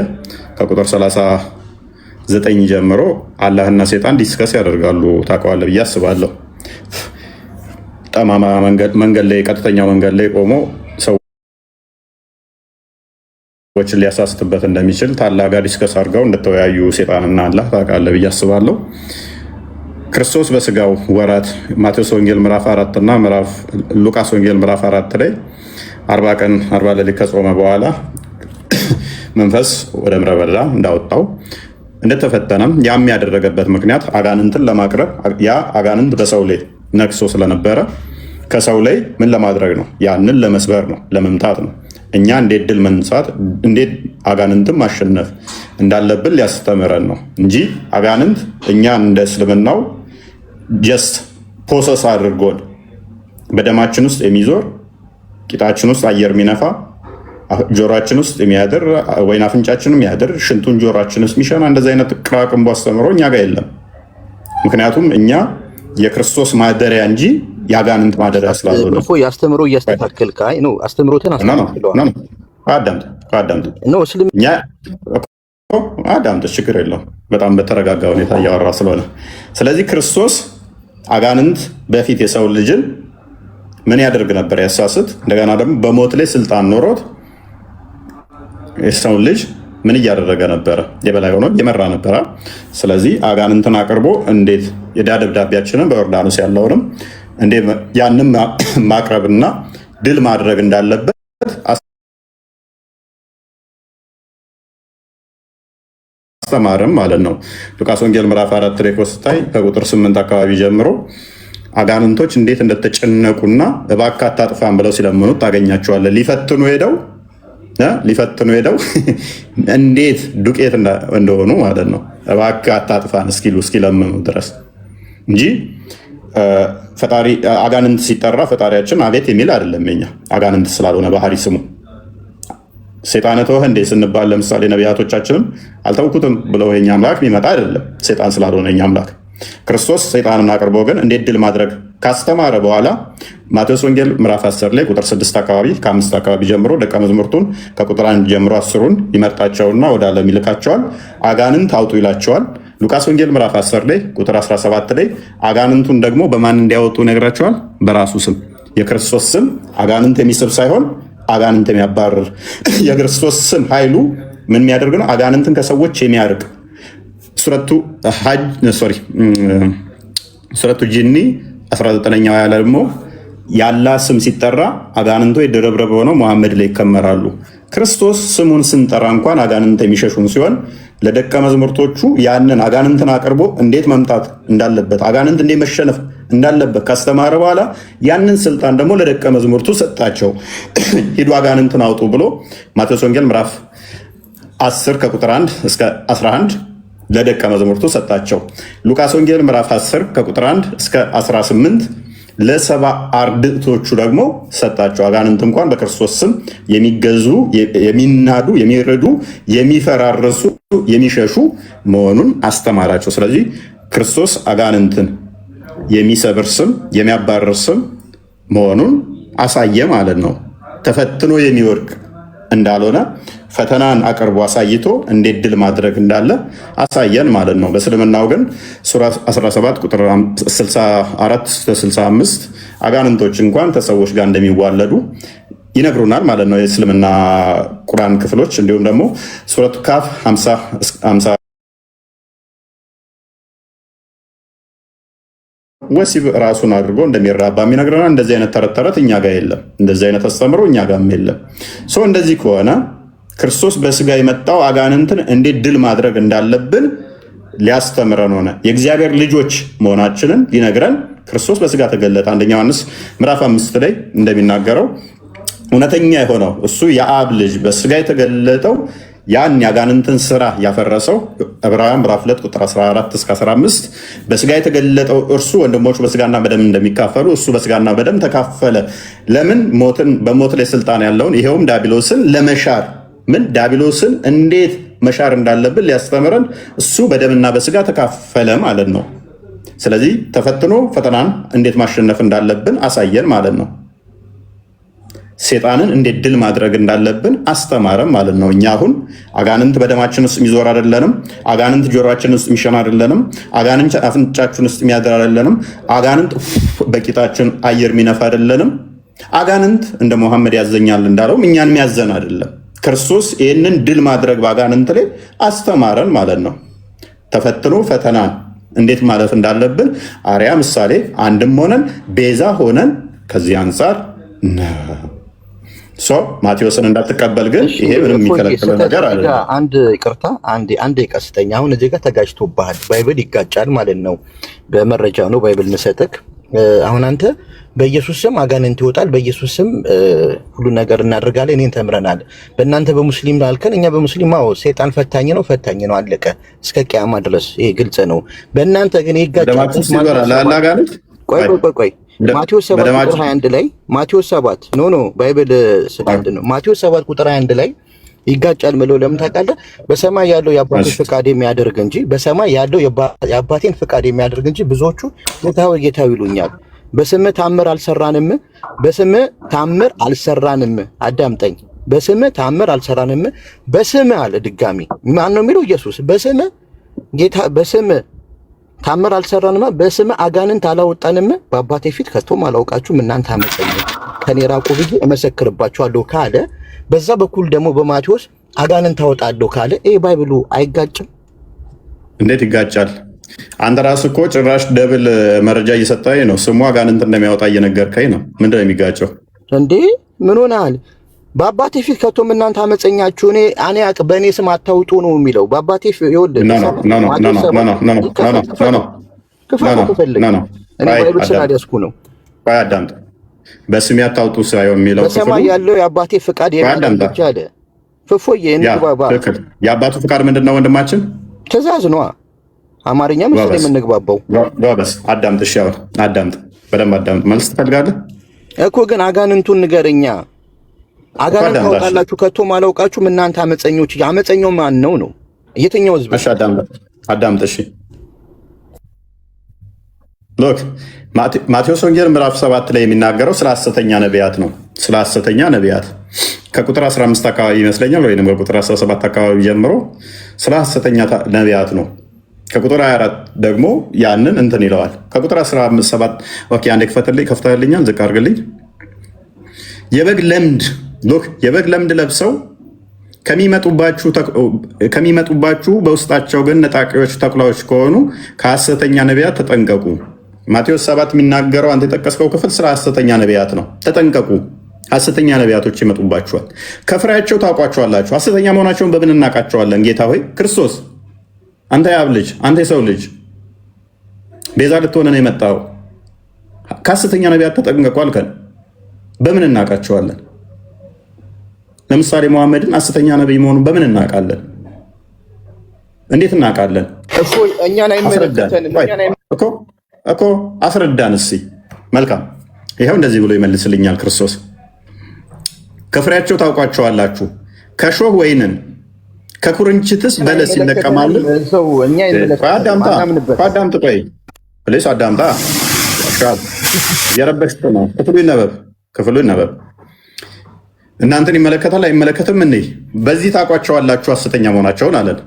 ከቁጥር 39 ጀምሮ አላህና ሴጣን ዲስከስ ያደርጋሉ። ታውቀዋለህ ብዬ አስባለሁ። ጠማማ መንገድ ላይ ቀጥተኛው መንገድ ላይ ቆሞ ሰዎችን ሊያሳስትበት እንደሚችል ታላቅ ጋር ዲስከስ አድርገው እንደተወያዩ ሴጣንና አላህ ታውቃለህ ብዬ አስባለሁ። ክርስቶስ በስጋው ወራት ማቴዎስ ወንጌል ምዕራፍ 4 እና ሉቃስ ወንጌል ምዕራፍ 4 ላይ 40 ቀን 40 ሌሊት ከጾመ በኋላ መንፈስ ወደ ምድረ በዳ እንዳወጣው እንደተፈተነም ያም ያደረገበት ምክንያት አጋንንትን ለማቅረብ ያ አጋንንት በሰው ላይ ነክሶ ስለነበረ ከሰው ላይ ምን ለማድረግ ነው? ያንን ለመስበር ነው፣ ለመምታት ነው። እኛ እንዴት ድል መንሳት እንዴት አጋንንትን ማሸነፍ እንዳለብን ሊያስተምረን ነው እንጂ አጋንንት እኛ እንደ እስልምናው ጀስት ፖሰስ አድርጎን በደማችን ውስጥ የሚዞር ቂጣችን ውስጥ አየር የሚነፋ ጆሮአችን ውስጥ የሚያድር ወይን አፍንጫችን የሚያድር ሽንቱን ጆሮአችን ውስጥ የሚሸና እንደዚህ አይነት ቅራቅንቦ አስተምሮ እኛ ጋር የለም። ምክንያቱም እኛ የክርስቶስ ማደሪያ እንጂ የአጋንንት ማደሪያ ስላልሆነ እኮ ያስተምሮ እያስተካከልክ ነው። አስተምሮትን አስተካክለዋል። አዳምጥ፣ ችግር የለውም። በጣም በተረጋጋ ሁኔታ እያወራ ስለሆነ። ስለዚህ ክርስቶስ አጋንንት በፊት የሰው ልጅን ምን ያደርግ ነበር? ያሳስት። እንደገና ደግሞ በሞት ላይ ስልጣን ኖሮት የሰውን ልጅ ምን እያደረገ ነበረ? የበላይ ሆኖ እየመራ ነበረ። ስለዚህ አጋንንትን አቅርቦ እንዴት የዕዳ ደብዳቤያችንን በዮርዳኖስ ያለውንም እንዴት ያንን ማቅረብና ድል ማድረግ እንዳለበት አስተማርም ማለት ነው። ሉቃስ ወንጌል ምዕራፍ 4 ላይ ስታይ ከቁጥር 8 አካባቢ ጀምሮ አጋንንቶች እንዴት እንደተጨነቁና እባክህ አታጥፋን ብለው ሲለምኑት ታገኛቸዋለህ። ሊፈትኑ ሄደው እንዴት ዱቄት እንደሆኑ ማለት ነው። እባክህ አታጥፋን እስኪለምኑ ድረስ እንጂ ፈጣሪ አጋንንት ሲጠራ ፈጣሪያችን አቤት የሚል አይደለም። የኛ አጋንንት ስላልሆነ ባህሪ ስሙ ሴጣን ተወህ እንዴ ስንባል ለምሳሌ ነቢያቶቻችንም አልተውኩትም ብለው የኛ አምላክ የሚመጣ አይደለም፣ ሴጣን ስላልሆነ የኛ አምላክ። ክርስቶስ ሴጣንን አቅርቦ ግን እንዴት ድል ማድረግ ካስተማረ በኋላ ማቴዎስ ወንጌል ምዕራፍ 10 ላይ ቁጥር 6 አካባቢ ከ5 አካባቢ ጀምሮ ደቀ መዝሙርቱን ከቁጥር 1 ጀምሮ 10ሩን ይመርጣቸውና ወደ ዓለም ይልካቸዋል። አጋንንት አውጡ ይላቸዋል። ሉቃስ ወንጌል ምዕራፍ 10 ላይ ቁጥር 17 ላይ አጋንንቱን ደግሞ በማን እንዲያወጡ ይነግራቸዋል? በራሱ ስም። የክርስቶስ ስም አጋንንት የሚስብ ሳይሆን አጋንንት የሚያባርር የክርስቶስ ስም ኃይሉ ምን የሚያደርግ ነው? አጋንንትን ከሰዎች የሚያርቅ ሱረቱ ጂኒ 19ኛው ያለ ደግሞ ያላ ስም ሲጠራ አጋንንቶች ድርብርብ ሆነው መሐመድ ላይ ይከመራሉ። ክርስቶስ ስሙን ስንጠራ እንኳን አጋንንት የሚሸሹን ሲሆን ለደቀ መዝሙርቶቹ ያንን አጋንንትን አቅርቦ እንዴት መምጣት እንዳለበት አጋንንት እንዴት መሸነፍ እንዳለበት ካስተማረ በኋላ ያንን ስልጣን ደግሞ ለደቀ መዝሙርቱ ሰጣቸው። ሂዱ አጋንንትን አውጡ ብሎ ማቴዎስ ወንጌል ምዕራፍ 10 ከቁጥር 1 እስከ 11 ለደቀ መዝሙርቱ ሰጣቸው። ሉቃስ ወንጌል ምዕራፍ 10 ከቁጥር 1 እስከ 18 ለሰባ አርድእቶቹ ደግሞ ሰጣቸው። አጋንንት እንኳን በክርስቶስ ስም የሚገዙ የሚናዱ፣ የሚረዱ፣ የሚፈራረሱ፣ የሚሸሹ መሆኑን አስተማራቸው። ስለዚህ ክርስቶስ አጋንንትን የሚሰብር ስም፣ የሚያባርር ስም መሆኑን አሳየ ማለት ነው። ተፈትኖ የሚወድቅ እንዳልሆነ ፈተናን አቅርቦ አሳይቶ እንዴት ድል ማድረግ እንዳለ አሳየን ማለት ነው። በእስልምናው ግን ሱራ 17 ቁጥር 64-65 አጋንንቶች እንኳን ከሰዎች ጋር እንደሚዋለዱ ይነግሩናል ማለት ነው የእስልምና ቁርአን ክፍሎች። እንዲሁም ደግሞ ሱረቱ ካፍ 50 ወሲብ ራሱን አድርጎ እንደሚራባ የሚነግረና እንደዚህ አይነት ተረት ተረት እኛ ጋር የለም። እንደዚህ አይነት አስተምሮ እኛ ጋርም የለም። ሰው እንደዚህ ከሆነ ክርስቶስ በስጋ የመጣው አጋንንትን እንዴት ድል ማድረግ እንዳለብን ሊያስተምረን ሆነ። የእግዚአብሔር ልጆች መሆናችንን ሊነግረን ክርስቶስ በስጋ ተገለጠ። አንደኛ ዮሐንስ ምዕራፍ 5 ላይ እንደሚናገረው እውነተኛ የሆነው እሱ የአብ ልጅ በስጋ የተገለጠው ያን የአጋንንትን ስራ ያፈረሰው ዕብራውያን ምዕራፍ 2 ቁጥር 14-15 በስጋ የተገለጠው እርሱ ወንድሞቹ በስጋና በደም እንደሚካፈሉ እሱ በስጋና በደም ተካፈለ። ለምን? በሞት ላይ ስልጣን ያለውን ይሄውም ዲያብሎስን ለመሻር ዲያብሎስን እንዴት መሻር እንዳለብን ሊያስተምረን እሱ በደምና በስጋ ተካፈለ ማለት ነው። ስለዚህ ተፈትኖ ፈተናን እንዴት ማሸነፍ እንዳለብን አሳየን ማለት ነው። ሴጣንን እንዴት ድል ማድረግ እንዳለብን አስተማረን ማለት ነው። እኛ አሁን አጋንንት በደማችን ውስጥ የሚዞር አይደለንም። አጋንንት ጆሮአችን ውስጥ የሚሸና አይደለንም። አጋንንት አፍንጫችን ውስጥ የሚያድር አይደለንም። አጋንንት በቂጣችን አየር የሚነፋ አይደለንም። አጋንንት እንደ መሐመድ ያዘኛል እንዳለውም እኛን የሚያዘን አይደለም። ክርስቶስ ይህንን ድል ማድረግ በአጋንንት ላይ አስተማረን ማለት ነው። ተፈትኖ ፈተናን እንዴት ማለፍ እንዳለብን አርያ ምሳሌ አንድም ሆነን ቤዛ ሆነን ከዚህ አንጻር ማቴዎስን እንዳትቀበል ግን ይሄ ምንም የሚከለክል ነገር አለ። አንድ ይቅርታ፣ አንድ ይቀስተኛ። አሁን እዚህ ጋር ተጋጭቶብሃል። ባይብል ይጋጫል ማለት ነው። በመረጃ ነው ባይብል እንሰጥክ። አሁን አንተ በኢየሱስ ስም አጋንንት ይወጣል፣ በኢየሱስ ስም ሁሉ ነገር እናደርጋለን፣ እኔን ተምረናል። በእናንተ በሙስሊም ላልከን እኛ በሙስሊም ሴጣን ፈታኝ ነው አለቀ፣ እስከ ቂያማ ድረስ ይሄ ግልጽ ነው። በእናንተ ግን ይጋጫል። ቆይ ማቴዎስ 7 ቁጥር 21 ላይ ማቴዎስ 7 ባይብል ስላንድ ነው። ማቴዎስ 7 ቁጥር 21 ላይ ይጋጫል ምለው ለምን ታውቃለህ? በሰማይ ያለው የአባቴን ፍቃድ የሚያደርግ እንጂ በሰማይ ያለው የአባቴን ፍቃድ የሚያደርግ እንጂ ብዙዎቹ ጌታው ጌታው ይሉኛል፣ በስምህ ታምር አልሰራንም፣ በስምህ ታምር አልሰራንም። አዳምጠኝ። በስምህ ታምር አልሰራንም። በስምህ አለ ድጋሚ። ማን ነው የሚለው? ኢየሱስ። በስምህ ጌታ በስምህ ታምር አልሰራንም፣ በስምህ አጋንንት አላወጣንም፣ በአባቴ ፊት ከቶም አላውቃችሁም፣ እናንተ አመፀኞች ከኔ ራቁ ብዬ እመሰክርባችኋለሁ ካለ፣ በዛ በኩል ደግሞ በማቴዎስ አጋንንት አወጣለሁ ካለ፣ ባይብሉ አይጋጭም? እንዴት ይጋጫል? አንተ ራስህ እኮ ጭራሽ ደብል መረጃ እየሰጠኸኝ ነው። ስሙ አጋንንት እንደሚያወጣ እየነገርከኝ ነው። ምንድን ነው የሚጋጨው እንዴ? ምን ሆነሃል? በአባቴ ፊት ከቶም እናንተ አመፀኛችሁ እኔ በእኔ ስም አታውጡ ነው የሚለው። በአባቴ ፊት ይኸውልህ፣ ባይብል ስላደስኩ ነው። አዳምጥ። በስሜ አታውጡ ሳይሆን የሚለው በሰማይ ያለው የአባቴ ፍቃድ የሚያደርግ አለ። ፍፎዬ እንግባባ። የአባቱ ፍቃድ ምንድን ነው ወንድማችን? ትእዛዝ ነዋ። አማርኛ መሰለኝ የምንግባባው። ጎበዝ አዳምጥ። እሺ አሁን አዳምጥ፣ በደንብ አዳምጥ። መልስ ትፈልጋለህ እኮ ግን አጋንንቱን ንገረኛ። አጋንንት ታወጣላችሁ ከቶም አላውቃችሁም እናንተ አመፀኞች። አመፀኛው ማን ነው? የትኛው ህዝብ? እሺ አዳምጥ። እሺ ሎክ ማቴዎስ ወንጌል ምዕራፍ 7 ላይ የሚናገረው ስለ ሐሰተኛ ነቢያት ነው። ስለ ሐሰተኛ ነቢያት ከቁጥር 15 አካባቢ ይመስለኛል፣ ወይም ከቁጥር 17 አካባቢ ጀምሮ ስለ ሐሰተኛ ነቢያት ነው። ከቁጥር 24 ደግሞ ያንን እንትን ይለዋል። ከቁጥር 17 ኦኬ፣ አንዴ ከፍተህልኛል፣ ዝቅ አድርግልኝ። የበግ ለምድ ለብሰው ከሚመጡባችሁ በውስጣቸው ግን ነጣቂዎች ተኩላዎች ከሆኑ ከሐሰተኛ ነቢያት ተጠንቀቁ። ማቴዎስ 7 የሚናገረው አንተ የጠቀስከው ክፍል ስለ ሐሰተኛ ነቢያት ነው። ተጠንቀቁ፣ ሐሰተኛ ነቢያቶች ይመጡባችኋል፣ ከፍሬያቸው ታውቋቸዋላችሁ። ሐሰተኛ መሆናቸውን በምን እናውቃቸዋለን? ጌታ ሆይ ክርስቶስ አንተ የአብ ልጅ፣ አንተ የሰው ልጅ ቤዛ ልትሆነ ነው የመጣው፣ ከሐሰተኛ ነቢያት ተጠንቀቁ አልከን። በምን እናውቃቸዋለን? ለምሳሌ መሐመድን ሐሰተኛ ነቢይ መሆኑን በምን እናውቃለን? እንዴት እናውቃለን? እኛን አይመለከተንም እኮ አስረዳን እስኪ። መልካም፣ ይኸው እንደዚህ ብሎ ይመልስልኛል ክርስቶስ። ከፍሬያቸው ታውቋቸዋላችሁ። ከሾህ ወይንን ከኩርንችትስ በለስ ይለቀማሉ? አዳምጥ፣ ቆይ ፕሌስ አዳምጣ። የረበሽት ነው። ክፍሉ ይነበብ። እናንተን ይመለከታል አይመለከትም? እንዴ በዚህ ታውቋቸዋላችሁ ሐሰተኛ መሆናቸውን አለን።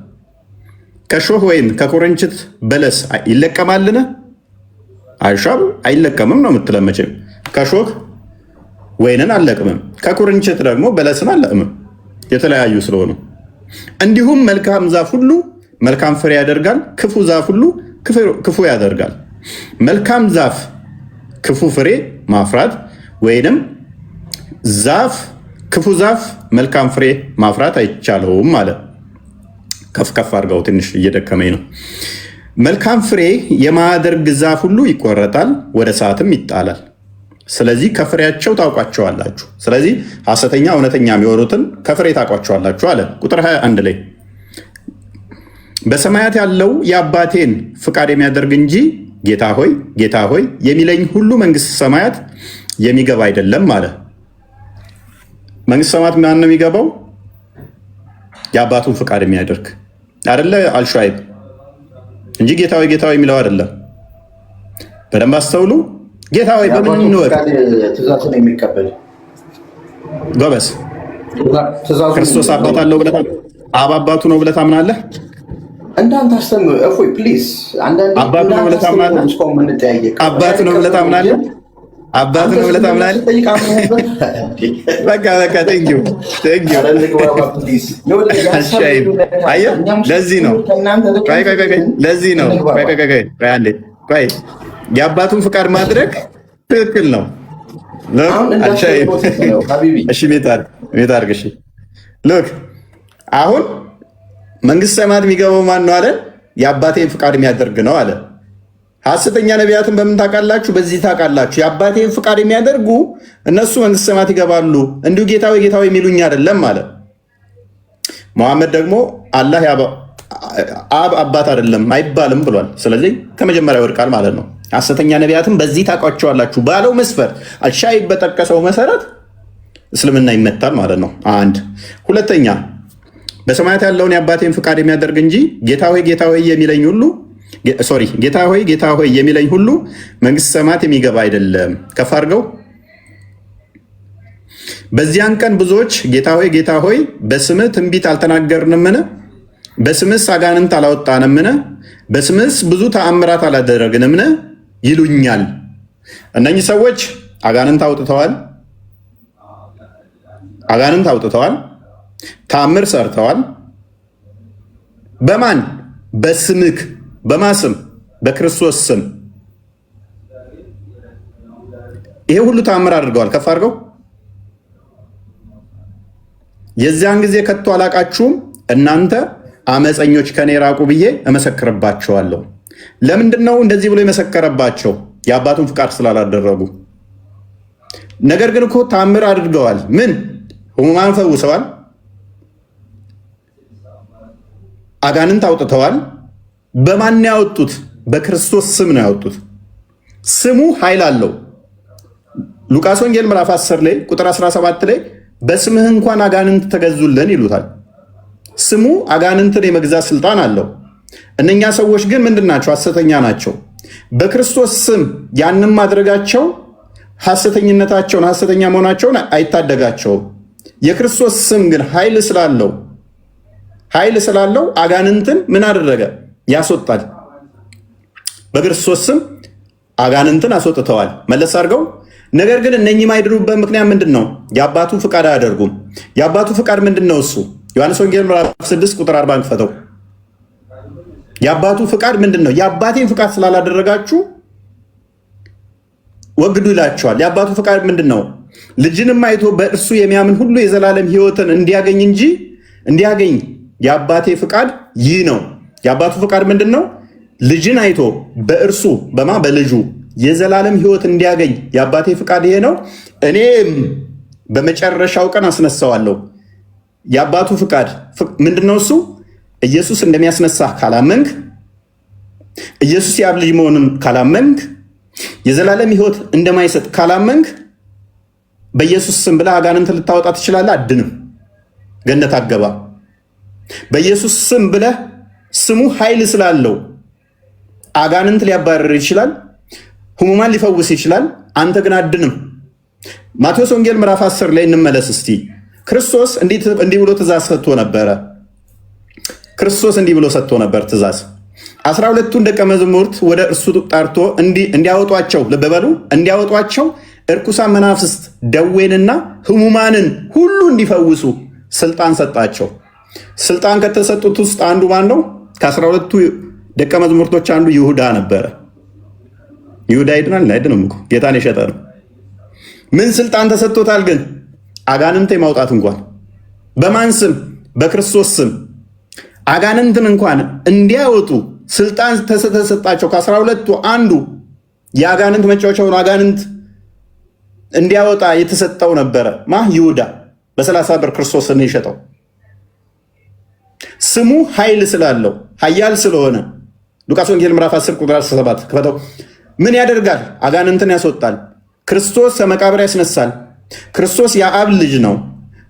ከሾህ ወይን ከኩርንችት በለስ ይለቀማልን? አይሻም አይለቀምም ነው የምትለን መቼም። ከሾህ ወይንን አልለቅምም፣ ከኩርንችት ደግሞ በለስን አልለቅምም፣ የተለያዩ ስለሆኑ። እንዲሁም መልካም ዛፍ ሁሉ መልካም ፍሬ ያደርጋል፣ ክፉ ዛፍ ሁሉ ክፉ ያደርጋል። መልካም ዛፍ ክፉ ፍሬ ማፍራት ወይንም ክፉ ዛፍ መልካም ፍሬ ማፍራት አይቻለውም ማለት። ከፍ አድርገው፣ ትንሽ እየደከመኝ ነው። መልካም ፍሬ የማያደርግ ዛፍ ሁሉ ይቆረጣል፣ ወደ እሳትም ይጣላል። ስለዚህ ከፍሬያቸው ታውቋቸዋላችሁ። ስለዚህ ሐሰተኛ እውነተኛ የሚሆኑትን ከፍሬ ታውቋቸዋላችሁ አለ። ቁጥር 21 ላይ በሰማያት ያለው የአባቴን ፍቃድ የሚያደርግ እንጂ ጌታ ሆይ ጌታ ሆይ የሚለኝ ሁሉ መንግስት ሰማያት የሚገባ አይደለም አለ። መንግስት ሰማያት ማን ነው የሚገባው? የአባቱን ፍቃድ የሚያደርግ አይደለ? አልሹዓይብ እንጂ ጌታ ሆይ ጌታ ሆይ የሚለው አይደለም። በደንብ አስተውሉ። ጌታ ሆይ በምን እንወቅ? ትእዛዙን የሚቀበል ጎበዝ። ክርስቶስ አባት አለው ብለህ አብ አባቱ ነው ብለህ ታምናለህ? እንዳንተ አስተምር እፎይ ፕሊዝ። አንዳንዴ አባቱ ነው ብለህ ታምናለህ? አባቱ ነው ብለህ ታምናለህ? አባቱ ነው ብለህ ታምናለህ? በቃ ቴንኪው። አየህ፣ ለዚህ ነው ለዚህ ነው ቆይ የአባቱን ፍቃድ ማድረግ ትክክል ነው። እሺ ቤት አድርግ። እሺ ሎክ አሁን መንግስት ሰማያት የሚገባው ማን ነው አለ? የአባቴን ፍቃድ የሚያደርግ ነው አለ። ሐሰተኛ ነቢያትን በምን ታውቃላችሁ? በዚህ ታውቃላችሁ። የአባቴን ፍቃድ የሚያደርጉ እነሱ መንግስት ሰማያት ይገባሉ፣ እንዲሁ ጌታዊ ጌታዊ የሚሉኝ አይደለም አለ። መሐመድ ደግሞ አላህ አብ አባት አይደለም አይባልም ብሏል። ስለዚህ ከመጀመሪያ ይወድቃል ማለት ነው። ሐሰተኛ ነቢያትም በዚህ ታውቋቸዋላችሁ ባለው መስፈርት አሻይ በጠቀሰው መሰረት እስልምና ይመታል ማለት ነው። አንድ ሁለተኛ በሰማያት ያለውን የአባቴን ፍቃድ የሚያደርግ እንጂ ጌታ ሆይ የሚለኝ ሁሉ ጌታ ሆይ የሚለኝ ሁሉ መንግስት ሰማያት የሚገባ አይደለም። ከፍ አድርገው። በዚያን ቀን ብዙዎች ጌታ ሆይ በስምህ ትንቢት አልተናገርንምን? በስምስ አጋንንት አላወጣንምን? በስምስ ብዙ ተአምራት አላደረግንምን? ይሉኛል። እነኚህ ሰዎች አጋንንት አውጥተዋል፣ ተአምር ሰርተዋል። በማን? በስምክ። በማስም? በክርስቶስ ስም። ይሄ ሁሉ ተአምር አድርገዋል። ከፍ አድርገው። የዚያን ጊዜ ከቶ አላቃችሁም እናንተ አመፀኞች ከኔ ራቁ ብዬ እመሰክርባቸዋለሁ። ለምንድን ነው እንደዚህ ብሎ የመሰከረባቸው? የአባቱን ፍቃድ ስላላደረጉ። ነገር ግን እኮ ተአምር አድርገዋል። ምን? ሕሙማን ፈውሰዋል፣ አጋንንት አውጥተዋል። በማን ያወጡት? በክርስቶስ ስም ነው ያወጡት። ስሙ ኃይል አለው። ሉቃስ ወንጌል ምዕራፍ 10 ላይ ቁጥር 17 ላይ በስምህ እንኳን አጋንንት ተገዙልን ይሉታል። ስሙ አጋንንትን የመግዛት ስልጣን አለው። እነኛ ሰዎች ግን ምንድን ናቸው? ሐሰተኛ ናቸው። በክርስቶስ ስም ያንን ማድረጋቸው ሐሰተኝነታቸውን፣ ሐሰተኛ መሆናቸውን አይታደጋቸውም። የክርስቶስ ስም ግን ኃይል ስላለው አጋንንትን ምን አደረገ? ያስወጣል። በክርስቶስ ስም አጋንንትን አስወጥተዋል። መለስ አድርገው። ነገር ግን እነኚህ የማይድኑበት ምክንያት ምንድን ነው? የአባቱ ፍቃድ አያደርጉም። የአባቱ ፍቃድ ምንድን ነው? እሱ ዮሐንስ ወንጌል ምዕራፍ 6 ቁጥር 40 ክፈተው። የአባቱ ፍቃድ ምንድን ነው? የአባቴን ፍቃድ ስላላደረጋችሁ ወግዱ ይላቸዋል። የአባቱ ፍቃድ ምንድን ነው? ልጅንም አይቶ በእርሱ የሚያምን ሁሉ የዘላለም ሕይወትን እንዲያገኝ የአባቴ ፍቃድ ይህ ነው። የአባቱ ፍቃድ ምንድን ነው? ልጅን አይቶ በእርሱ በልጁ የዘላለም ሕይወት እንዲያገኝ የአባቴ ፍቃድ ይሄ ነው። እኔም በመጨረሻው ቀን አስነሳዋለሁ። የአባቱ ፍቃድ ምንድን ነው? እሱ ኢየሱስ እንደሚያስነሳህ ካላመንክ፣ ኢየሱስ የአብ ልጅ መሆኑን ካላመንክ፣ የዘላለም ሕይወት እንደማይሰጥ ካላመንክ በኢየሱስ ስም ብለህ አጋንንት ልታወጣ ትችላለህ። አድንም ገነት አገባ። በኢየሱስ ስም ብለህ ስሙ ኃይል ስላለው አጋንንት ሊያባረር ይችላል፣ ሕሙማን ሊፈውስ ይችላል። አንተ ግን አድንም። ማቴዎስ ወንጌል ምዕራፍ 10 ላይ እንመለስ እስቲ። ክርስቶስ እንዲህ ብሎ ትእዛዝ ሰጥቶ ነበረ። ክርስቶስ እንዲህ ብሎ ሰጥቶ ነበር ትእዛዝ 12ቱን ደቀ መዛሙርት ወደ እርሱ ጠርቶ እንዲያወጧቸው፣ ልብ በሉ፣ እንዲያወጧቸው እርኩሳን መናፍስት ደዌንና ሕሙማንን ሁሉ እንዲፈውሱ ስልጣን ሰጣቸው። ስልጣን ከተሰጡት ውስጥ አንዱ ማን ነው? ከ12ቱ ደቀ መዛሙርቶች አንዱ ይሁዳ ነበረ። ይሁዳ ይድናል አይድንም እኮ ጌታን የሸጠ ነው። ምን ስልጣን ተሰጥቶታል ግን? አጋንንት የማውጣት እንኳን በማን ስም? በክርስቶስ ስም። አጋንንትን እንኳን እንዲያወጡ ስልጣን ተሰጣቸው። ከ12ቱ አንዱ የአጋንንት መጫወቻውን አጋንንት እንዲያወጣ የተሰጠው ነበረ። ይሁዳ በ30 ብር ክርስቶስን የሸጠው። ስሙ ኃይል ስላለው ኃያል ስለሆነ ሉቃስ ወንጌል ምዕራፍ 10 ቁጥር 17 ክፈተው። ምን ያደርጋል? አጋንንትን ያስወጣል። ክርስቶስ ከመቃብር ያስነሳል። ክርስቶስ የአብ ልጅ ነው።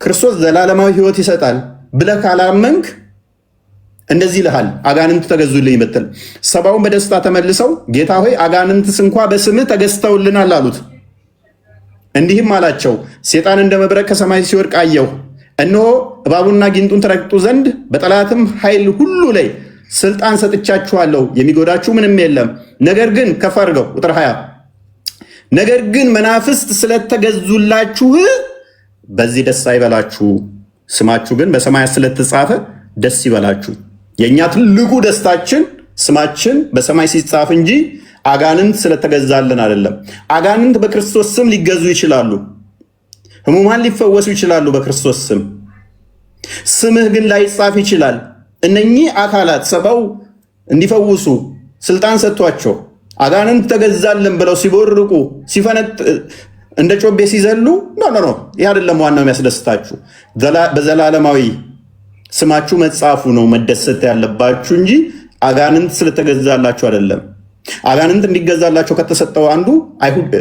ክርስቶስ ዘላለማዊ ሕይወት ይሰጣል ብለህ ካላመንክ እንደዚህ ይልሃል፣ አጋንንት ተገዙልኝ ብትል። ሰባውን በደስታ ተመልሰው ጌታ ሆይ አጋንንትስ እንኳ በስምህ ተገዝተውልናል አሉት። እንዲህም አላቸው፣ ሴጣን እንደ መብረቅ ከሰማይ ሲወድቅ አየሁ። እነሆ እባቡና ጊንጡን ትረግጡ ዘንድ በጠላትም ኃይል ሁሉ ላይ ስልጣን ሰጥቻችኋለሁ፣ የሚጎዳችሁ ምንም የለም። ነገር ግን ከፍ አድርገው ቁጥር 20 ነገር ግን መናፍስት ስለተገዙላችሁ በዚህ ደስ አይበላችሁ፣ ስማችሁ ግን በሰማያት ስለተጻፈ ደስ ይበላችሁ። የእኛ ትልቁ ደስታችን ስማችን በሰማይ ሲጻፍ እንጂ አጋንንት ስለተገዛልን አይደለም። አጋንንት በክርስቶስ ስም ሊገዙ ይችላሉ። ሕሙማን ሊፈወሱ ይችላሉ በክርስቶስ ስም። ስምህ ግን ላይጻፍ ይችላል። እነኚህ አካላት ሰባው እንዲፈውሱ ስልጣን ሰጥቷቸው አጋንንት ተገዛልን ብለው ሲቦርቁ ሲፈነጥ እንደ ጮቤ ሲዘሉ ኖ ይህ አይደለም ዋናው የሚያስደስታችሁ። በዘላለማዊ ስማችሁ መጻፉ ነው መደሰት ያለባችሁ እንጂ አጋንንት ስለተገዛላችሁ አይደለም። አጋንንት እንዲገዛላቸው ከተሰጠው አንዱ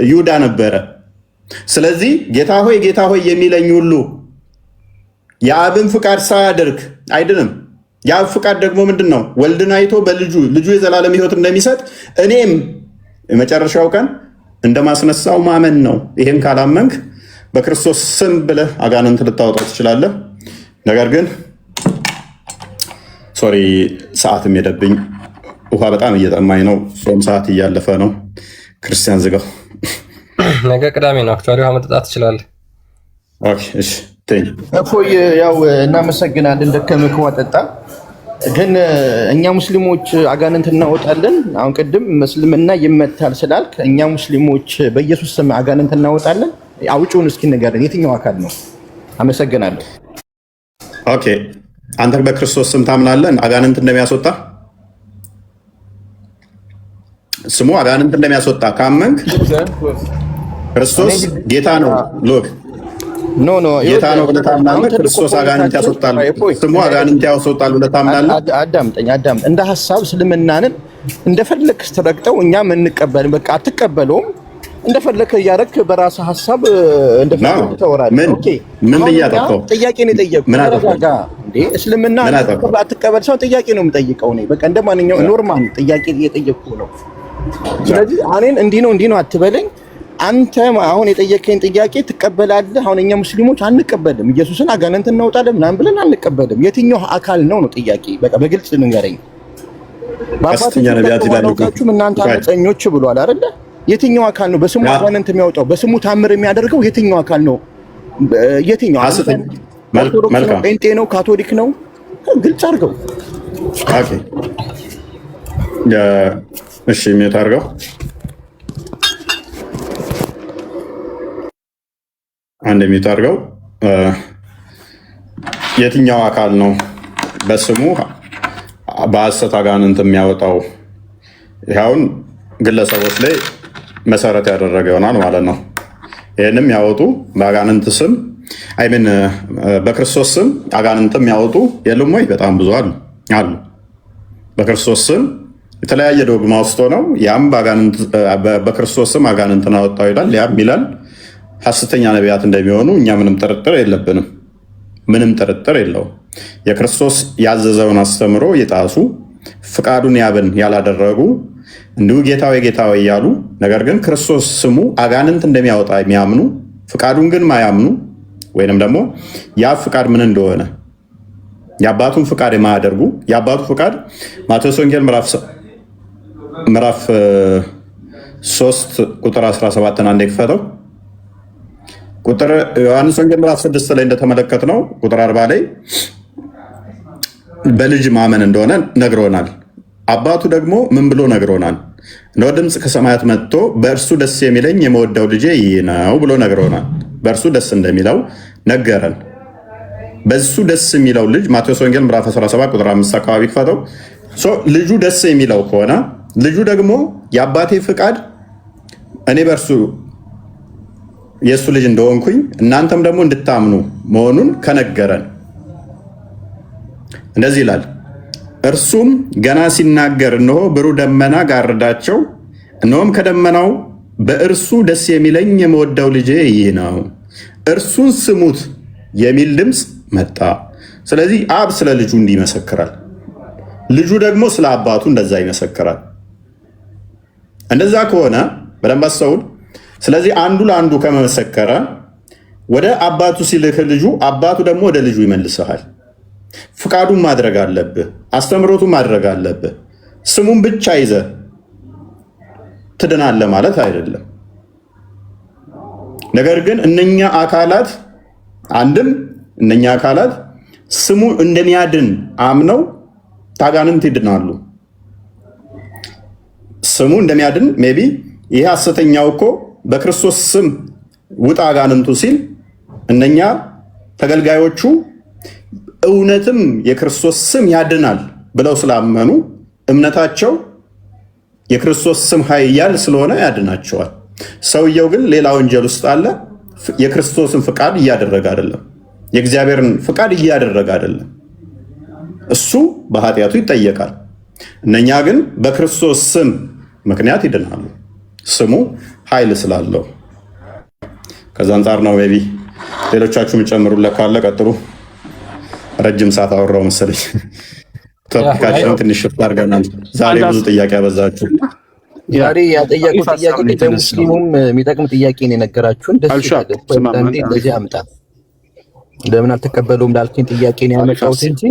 ይሁዳ ነበረ። ስለዚህ ጌታ ሆይ የሚለኝ ሁሉ የአብን ፍቃድ ሳያደርግ አይድንም። የአብ ፍቃድ ደግሞ ምንድን ነው? ወልድን አይቶ ልጁ የዘላለም ሕይወት እንደሚሰጥ እኔም የመጨረሻው ቀን እንደማስነሳው ማመን ነው። ይህን ካላመንክ በክርስቶስ ስም ብለህ አጋንንት ልታወጣው ትችላለህ። ነገር ግን ሶሪ ሰዓትም ሄደብኝ። ውሃ በጣም እየጠማኝ ነው። ጾም ሰዓት እያለፈ ነው። ክርስቲያን ዝጋው። ነገ ቅዳሜ ነው። አክቹዋሊ ውሃ መጠጣት ትችላለህ። እሺ እፎይ፣ ያው እናመሰግናለን። ደከመህ ውሃ ጠጣ። ግን እኛ ሙስሊሞች አጋንንት እናወጣለን። አሁን ቅድም እስልምና ይመታል ስላልክ እኛ ሙስሊሞች በኢየሱስ ስም አጋንንት እናወጣለን። አውጪውን እስኪ ንገረን፣ የትኛው አካል ነው? አመሰግናለሁ። ኦኬ፣ አንተ በክርስቶስ ስም ታምናለህ አጋንንት እንደሚያስወጣ? ስሙ አጋንንት እንደሚያስወጣ ካመንክ ክርስቶስ ጌታ ነው። ሎክ ጌታ ነው ብለህ ታምናለህ? ክርስቶስ አጋንንት ያስወጣል፣ ስሙ አጋንንት ያስወጣል ብለህ ታምናለህ? አዳምጠኝ። እንደ ሀሳብ እስልምናንን እንደፈለክ ስትረግጠው እኛም እንቀበልን። በቃ አትቀበለውም። እንደፈለክ እያደረክ በራስህ ሀሳብ እንደፈለክ ተወራለህ። ምን እያጠፋው? ጥያቄ ነው የጠየቁህ። እስልምና አትቀበል ሰው ጥያቄ ነው የምጠይቀው። በቃ እንደ ማንኛውም ኖርማል ጥያቄ እየጠየቅኩህ ነው። ስለዚህ እኔን እንዲህ ነው አትበለኝ። አንተ አሁን የጠየቀኝ ጥያቄ ትቀበላለህ? አሁን እኛ ሙስሊሞች አንቀበልም፣ ኢየሱስን አጋንንት እናውጣለን ምናምን ብለን አንቀበልም። የትኛው አካል ነው ጥያቄ? በቃ በግልጽ ንገረኝ። በአባቶቻችሁ እናንተ አመፀኞች ብሏል አይደለ? የትኛው አካል ነው በስሙ አጋንንት የሚያወጣው? በስሙ ታምር የሚያደርገው የትኛው አካል ነው? የትኛው? ጴንጤ ነው? ካቶሊክ ነው? ግልጽ አድርገው። እሺ ሜት አድርገው። አንድ ሜት አድርገው። የትኛው አካል ነው በስሙ በሐሰት አጋንንት የሚያወጣው? ይኸውን ግለሰቦች ላይ መሰረት ያደረገ ይሆናል ማለት ነው። ይህንም ያወጡ በአጋንንት ስም አይምን በክርስቶስ ስም አጋንንትም ያወጡ የሉም ወይ? በጣም ብዙ አሉ። በክርስቶስ ስም የተለያየ ዶግማ ውስጥ ሆነው ያም በክርስቶስ ስም አጋንንትን አወጣው ይላል፣ ያም ይላል ሐሰተኛ ነቢያት እንደሚሆኑ እኛ ምንም ጥርጥር የለብንም። ምንም ጥርጥር የለውም። የክርስቶስ ያዘዘውን አስተምሮ የጣሱ ፍቃዱን ያብን ያላደረጉ እንዲሁ ጌታዊ ጌታዊ እያሉ ነገር ግን ክርስቶስ ስሙ አጋንንት እንደሚያወጣ የሚያምኑ ፍቃዱን ግን ማያምኑ ወይንም ደግሞ ያ ፍቃድ ምን እንደሆነ የአባቱን ፍቃድ የማያደርጉ የአባቱ ፍቃድ ማቴዎስ ወንጌል ምዕራፍ 3 ቁጥር 17 አንዴ ክፈተው። ቁጥር ዮሐንስ ወንጌል ምዕራፍ 6 ላይ እንደተመለከትነው ቁጥር 40 ላይ በልጅ ማመን እንደሆነ ነግሮናል። አባቱ ደግሞ ምን ብሎ ነግሮናል? እነሆ ድምፅ ከሰማያት መጥቶ በእርሱ ደስ የሚለኝ የምወደው ልጄ ይህ ነው ብሎ ነግሮናል። በእርሱ ደስ እንደሚለው ነገረን። በሱ ደስ የሚለው ልጅ ማቴዎስ ወንጌል ምዕራፍ 17 ቁጥር 5 አካባቢ ክፈተው። ልጁ ደስ የሚለው ከሆነ ልጁ ደግሞ የአባቴ ፍቃድ እኔ በእርሱ የእሱ ልጅ እንደሆንኩኝ እናንተም ደግሞ እንድታምኑ መሆኑን ከነገረን እንደዚህ ይላል። እርሱም ገና ሲናገር እነሆ ብሩህ ደመና ጋረዳቸው፣ እነሆም ከደመናው በእርሱ ደስ የሚለኝ የምወደው ልጄ ይህ ነው፣ እርሱን ስሙት የሚል ድምፅ መጣ። ስለዚህ አብ ስለ ልጁ እንዲህ ይመሰክራል፣ ልጁ ደግሞ ስለ አባቱ እንደዛ ይመሰክራል። እንደዛ ከሆነ በደንብ አስተውል። ስለዚህ አንዱ ለአንዱ ከመመሰከረ ወደ አባቱ ሲልክ ልጁ አባቱ ደግሞ ወደ ልጁ ይመልስሃል። ፍቃዱን ማድረግ አለብህ፣ አስተምሮቱን ማድረግ አለብህ። ስሙን ብቻ ይዘህ ትድናለህ ማለት አይደለም። ነገር ግን እነኛ አካላት እነኛ አካላት ስሙ እንደሚያድን አምነው ታጋንንት ይድናሉ። ስሙ እንደሚያድን ሜቢ ይሄ ሐሰተኛው እኮ በክርስቶስ ስም ውጣ አጋንንቱ ሲል እነኛ ተገልጋዮቹ እውነትም የክርስቶስ ስም ያድናል ብለው ስላመኑ እምነታቸው የክርስቶስ ስም ኃያል ስለሆነ ያድናቸዋል። ሰውየው ግን ሌላ ወንጀል ውስጥ አለ። የክርስቶስን ፍቃድ እያደረገ አይደለም። የእግዚአብሔርን ፍቃድ እያደረገ አይደለም። እሱ በኃጢአቱ ይጠየቃል። እነኛ ግን በክርስቶስ ስም ምክንያት ይድናሉ። ስሙ ኃይል ስላለው። ከዛ አንጻር ነው። ቤቢ ሌሎቻችሁ የምጨምሩለት ካለ ቀጥሉ። ረጅም ሰዓት አወራው መሰለኝ። ቶፒካችንን ትንሽ ሽፍት አድርገናል። ዛሬ ብዙ ጥያቄ ያበዛችሁ። ዛሬ ያጠያቁት ጥያቄ ለሙስሊሙም የሚጠቅም ጥያቄ ነው የነገራችሁን። ደስ ይላል። እንደዚህ አምጣ ለምን አልተቀበለውም ላልከኝ ጥያቄ ነው ያመጣሁት እንጂ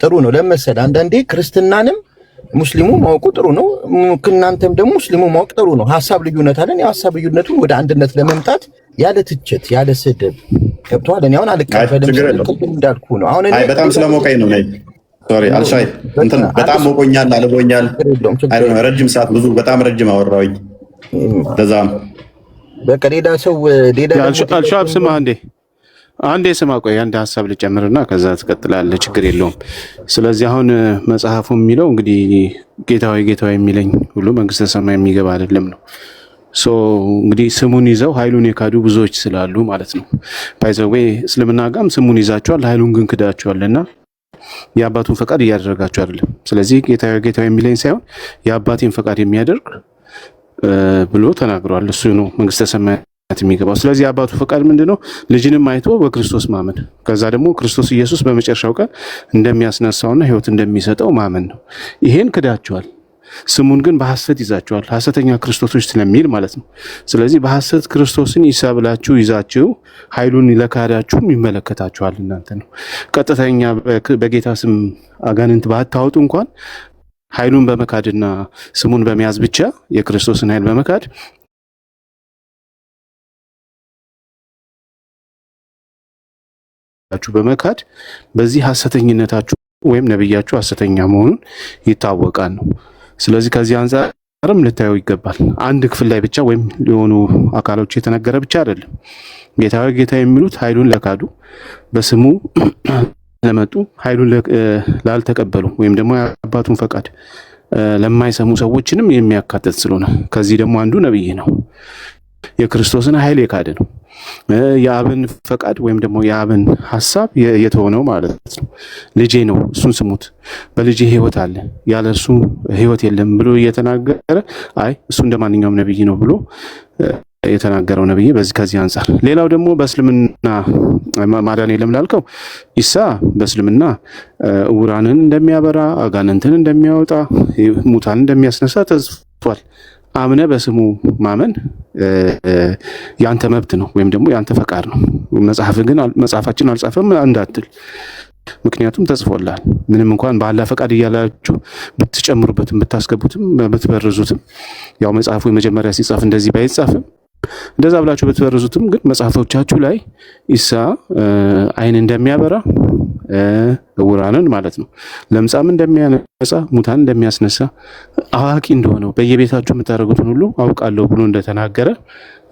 ጥሩ ነው። ለመሰለ አንዳንዴ ክርስትናንም ሙስሊሙ ማወቁ ጥሩ ነው። እናንተም ደግሞ ሙስሊሙ ማወቅ ጥሩ ነው። ሐሳብ ልዩነት አለን። የሐሳብ ልዩነቱን ወደ አንድነት ለመምጣት ያለ ትችት ያለ ስድብ ገብቷል። እኔ አሁን አልቀበልም እንዳልኩ ነው። አሁን እኔ በጣም ስለሞቀኝ ነው። ሶሪ አልሻይ እንትን በጣም ሞቆኛል፣ አልቦኛል። ረጅም ሰዓት ብዙ በጣም ረጅም አወራሁኝ። ለዛም በቃ ሌላ ሰው ሌላ አልሻብ ስማ አንዴ ስማ፣ ቆይ አንድ ሀሳብ ልጨምርና ከዛ ትቀጥላለህ። ችግር የለውም። ስለዚህ አሁን መጽሐፉ የሚለው እንግዲህ ጌታዊ ጌታዊ የሚለኝ ሁሉ መንግስተ ሰማይ የሚገባ አይደለም ነው። እንግዲህ ስሙን ይዘው ኃይሉን የካዱ ብዙዎች ስላሉ ማለት ነው። ባይዘዌ እስልምና ጋም ስሙን ይዛቸዋል፣ ኃይሉን ግን ክዳቸዋልና የአባቱን ፈቃድ እያደረጋቸው አይደለም። ስለዚህ ጌታዊ ጌታዊ የሚለኝ ሳይሆን የአባቴን ፈቃድ የሚያደርግ ብሎ ተናግሯል። እሱ ነው መንግስተ ሰማያት የሚገባው። ስለዚህ የአባቱ ፈቃድ ምንድነው? ልጅንም አይቶ በክርስቶስ ማመን፣ ከዛ ደግሞ ክርስቶስ ኢየሱስ በመጨረሻው ቀን እንደሚያስነሳውና ህይወት እንደሚሰጠው ማመን ነው። ይሄን ክዳቸዋል። ስሙን ግን በሐሰት ይዛቸዋል። ሐሰተኛ ክርስቶሶች ስለሚል ማለት ነው። ስለዚህ በሐሰት ክርስቶስን ይሳብላችሁ ይዛችሁ ኃይሉን ለካዳችሁም ይመለከታችኋል። እናንተ ነው ቀጥተኛ በጌታ ስም አጋንንት ባታወጡ እንኳን ኃይሉን በመካድና ስሙን በመያዝ ብቻ የክርስቶስን ኃይል በመካድ በዚህ ሐሰተኝነታችሁ ወይም ነብያችሁ ሐሰተኛ መሆኑን ይታወቃል ነው። ስለዚህ ከዚህ አንፃርም ልታዩ ይገባል። አንድ ክፍል ላይ ብቻ ወይም የሆኑ አካሎች የተነገረ ብቻ አይደለም። ጌታዊ ጌታ የሚሉት ኃይሉን ለካዱ፣ በስሙ ለመጡ፣ ኃይሉን ላልተቀበሉ ወይም ደግሞ የአባቱን ፈቃድ ለማይሰሙ ሰዎችንም የሚያካትት ስለሆነ ከዚህ ደግሞ አንዱ ነብይ ነው። የክርስቶስን ኃይል የካደ ነው። የአብን ፈቃድ ወይም ደግሞ የአብን ሐሳብ የተሆነው ማለት ነው። ልጄ ነው እሱን ስሙት፣ በልጄ ህይወት አለ፣ ያለ እሱ ህይወት የለም ብሎ እየተናገረ አይ እሱ እንደማንኛውም ነብይ ነው ብሎ የተናገረው ነብይ ከዚህ አንፃር። ሌላው ደግሞ በእስልምና ማዳን የለም ላልከው ኢሳ በእስልምና ዕውራንን እንደሚያበራ፣ አጋንንትን እንደሚያወጣ፣ ሙታንን እንደሚያስነሳ ተጽፏል። አምነ በስሙ ማመን ያንተ መብት ነው ወይም ደግሞ ያንተ ፈቃድ ነው። መጽሐፋችን አልጻፈም እንዳትል፣ ምክንያቱም ተጽፎላል። ምንም እንኳን በአላህ ፈቃድ እያላችሁ ብትጨምሩበትም ብታስገቡትም ብትበርዙትም፣ ያው መጽሐፉ የመጀመሪያ ሲጻፍ እንደዚህ ባይጻፍም እንደዛ ብላችሁ ብትበርዙትም ግን መጽሐፎቻችሁ ላይ ኢሳ አይን እንደሚያበራ ዕውራንን ማለት ነው፣ ለምጻም እንደሚያነጻ፣ ሙታን እንደሚያስነሳ፣ አዋቂ እንደሆነው በየቤታችሁ የምታደርጉትን ሁሉ አውቃለሁ ብሎ እንደተናገረ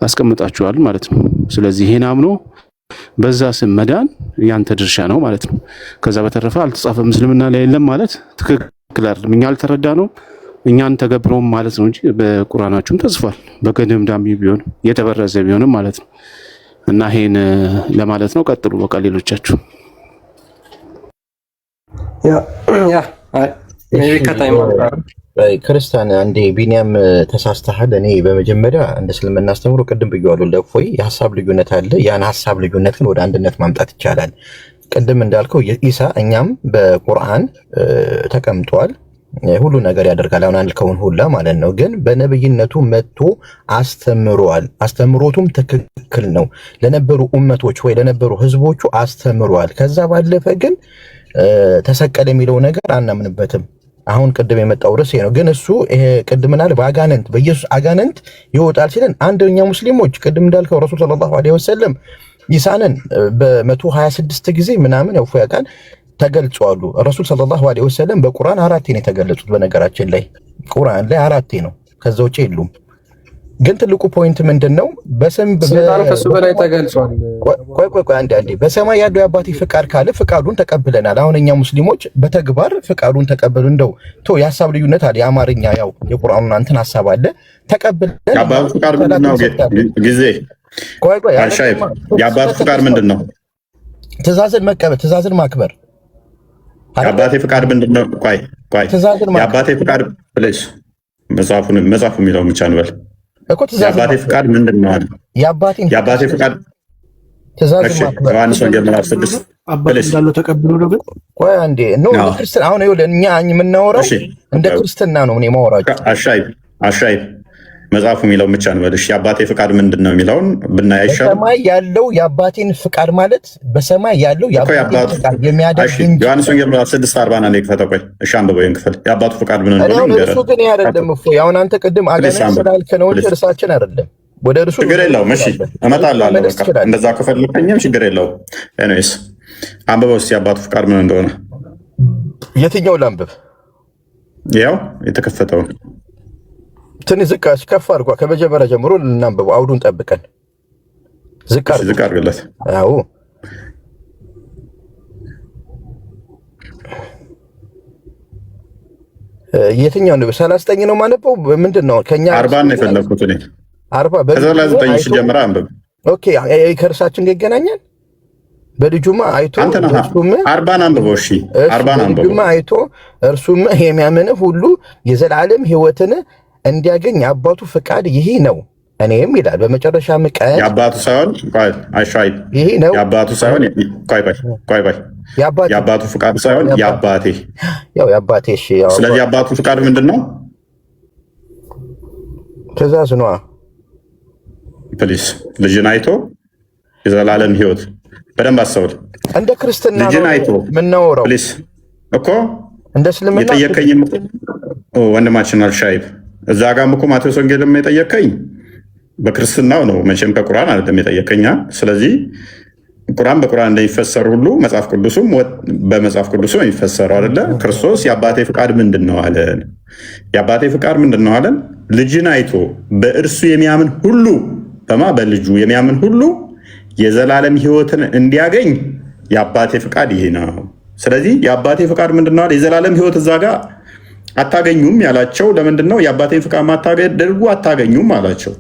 አስቀምጣችኋል ማለት ነው። ስለዚህ ይሄን አምኖ በዛ ስም መዳን ያንተ ድርሻ ነው ማለት ነው። ከዛ በተረፈ አልተጻፈም እስልምና ላይ የለም ማለት ትክክል አይደለም። እኛ አልተረዳ ነው እኛን ተገብረውም ማለት ነው እንጂ በቁርአናችሁም ተጽፏል። በገደምዳሚ ቢሆን የተበረዘ ቢሆንም ማለት ነው። እና ይሄን ለማለት ነው። ቀጥሉ በቃ ሌሎቻችሁ። ክርስቲያን አንዴ ቢኒያም ተሳስተሃል። እኔ በመጀመሪያ እንደ እስልምና አስተምሮ ቅድም ብየዋለሁ ለእፎይ የሀሳብ ልዩነት አለ። ያን ሀሳብ ልዩነት ግን ወደ አንድነት ማምጣት ይቻላል። ቅድም እንዳልከው ኢሳ እኛም በቁርአን ተቀምጧል፣ ሁሉ ነገር ያደርጋል። አሁን አልከውን ሁላ ማለት ነው። ግን በነብይነቱ መጥቶ አስተምሯል። አስተምሮቱም ትክክል ነው። ለነበሩ ኡመቶች ወይ ለነበሩ ህዝቦቹ አስተምሯል። ከዛ ባለፈ ግን ተሰቀለ የሚለው ነገር አናምንበትም። አሁን ቅድም የመጣው ርዕስ ነው። ግን እሱ ቅድምናል በአጋንንት በኢየሱስ አጋንንት ይወጣል ሲለን አንደኛ ሙስሊሞች ቅድም እንዳልከው ረሱል ሰለላሁ ዐለይሂ ወሰለም ኢሳንን በ126 ጊዜ ምናምን ያው ያውቃል ተገልጿሉ። ረሱል ሰለላሁ ዐለይሂ ወሰለም በቁርአን 4 ነው የተገለጹት። በነገራችን ላይ ቁርአን ላይ 4 ነው፣ ከዛ ውጪ የሉም። ግን ትልቁ ፖይንት ምንድነው? በሰማይ ከሱ በላይ ተገልጿል። ቆይ አንዴ በሰማይ ያለው የአባቴ ፍቃድ ካለ ፍቃዱን ተቀብለናል። አሁን እኛ ሙስሊሞች በተግባር ፍቃዱን ተቀበሉ። እንደው የሀሳብ ልዩነት አለ። የአማርኛ ያው የቁርአኑን አንተን ሀሳብ አለ ተቀብለን የአባቱ ፍቃድ ምንድነው? ጊዜ የአባቱ ፍቃድ ምንድነው? ትእዛዝን መቀበል፣ ትእዛዝን ማክበር። የአባቴ ፍቃድ ምንድነው? ቆይ የአባቴ ፍቃድ ፕሊዝ መጽሐፉ የሚለውን ብቻ እንበል እኮ ትእዛዝ የአባቴ ፍቃድ ምንድን ነው አለ። የአባቴ ፍቃድ ትእዛዝ ዮሐንስ ወንጌል ምዕራፍ 6 አባት እንዳለው ተቀብሎ ነው። ግን ቆይ አንዴ ነው ክርስትና አሁን ይኸውልህ እኛ የምናወራው እንደ ክርስትና ነው። እኔ ማወራቸው አሻይ መጽሐፉ የሚለውን ብቻ እንበል። እሺ የአባቴ ፍቃድ ምንድን ነው የሚለውን ብናይ አይሻልም? በሰማይ ያለው የአባቴን ፍቃድ ማለት በሰማይ ያለው የአባቴን ፍቃድ የሚያደርግ እንጂ ዮሐንስ ወንጌል ምዕራፍ 6:40 ነው የከፈተው። ቆይ እሺ አንብበው ይሄን ክፍል የአባቱ ፍቃድ ምን እንደሆነ ነው። እሱ ግን አይደለም እኮ አሁን አንተ ቅድም አገናኝ ስላልክ ነው እንጂ እርሳችን አይደለም። ወደ እርሱ ችግር የለውም። እሺ እመጣለሁ አለ። በቃ እንደዛ ከፈልከኝም ችግር የለውም። ኤኒዌይስ አንብበው እስኪ የአባቱ ፍቃድ ምን እንደሆነ። የትኛው ላንብብ? ያው የተከፈተው ትንሽ ዝቅ ከፍ አድርጓ ከመጀመሪያ ጀምሮ ልናንብበው። አውዱን ጠብቀን ዝቅ አድርግለት። አዎ የትኛው ነው? 39 ነው ማነበው። ምንድን ነው ከኛ 40 ነው የፈለኩት እኔ 40 በ9 ጀምራ አንብብ። ኦኬ ከእርሳችን ጋር ይገናኛል። በልጁማ አይቶ እርሱም 40 አንብበው። እሺ 40 አንብበው። በልጁማ አይቶ እርሱም የሚያምን ሁሉ የዘላለም ሕይወትን እንዲያገኝ የአባቱ ፍቃድ ይሄ ነው። እኔም ይላል በመጨረሻም ቀን የአባቱ ሳይሆን ይሄ ነው የአባቱ ሳይሆን የአባቱ ፍቃድ ሳይሆን የአባቴ የአባቴ። እሺ ስለዚህ የአባቱ ፍቃድ ምንድን ነው? ትእዛዝ ነዋ። ፕሊስ ልጅን አይቶ የዘላለም ሕይወት በደንብ አስተውል። እንደ ክርስትና ልጅን አይቶ ምናወራው ፕሊስ እኮ እንደ እስልምና የጠየቀኝም ወንድማችን አልሻይብ እዛ ጋርም እኮ ማቴዎስ ወንጌልም የጠየቀኝ በክርስትናው ነው። መቼም ከቁርአን አይደለም የጠየቀኛ። ስለዚህ ቁርአን በቁርአን እንደሚፈሰር ሁሉ መጽሐፍ ቅዱስም በመጽሐፍ ቅዱስ ነው የሚፈሰረው አይደለ? ክርስቶስ የአባቴ ፍቃድ ምንድን ነው አለን። የአባቴ ፍቃድ ምንድን ነው አለን? ልጅን አይቶ በእርሱ የሚያምን ሁሉ በልጁ የሚያምን ሁሉ የዘላለም ሕይወትን እንዲያገኝ የአባቴ ፍቃድ ይሄ ነው። ስለዚህ የአባቴ ፍቃድ ምንድን ነው አለ? የዘላለም ሕይወት እዛ ጋር አታገኙም ያላቸው ለምንድን ነው? የአባቴን ፍቃድ ማታደርጉ አታገኙም አላቸው።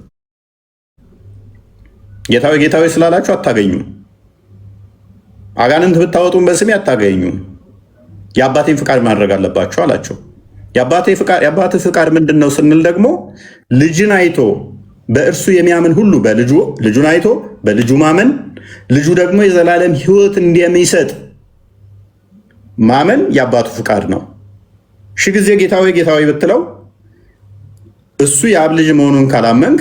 ጌታዊ ስላላችሁ አታገኙም። አጋንንት ብታወጡም በስሜ አታገኙም። የአባቴን ፍቃድ ማድረግ አለባችሁ አላቸው። የአባቴ ፍቃድ ምንድን ነው ስንል ደግሞ ልጅን አይቶ በእርሱ የሚያምን ሁሉ ልጁን አይቶ በልጁ ማመን፣ ልጁ ደግሞ የዘላለም ሕይወት እንደሚሰጥ ማመን የአባቱ ፍቃድ ነው። ሺህ ጊዜ ጌታዊ ብትለው እሱ የአብ ልጅ መሆኑን ካላመንክ፣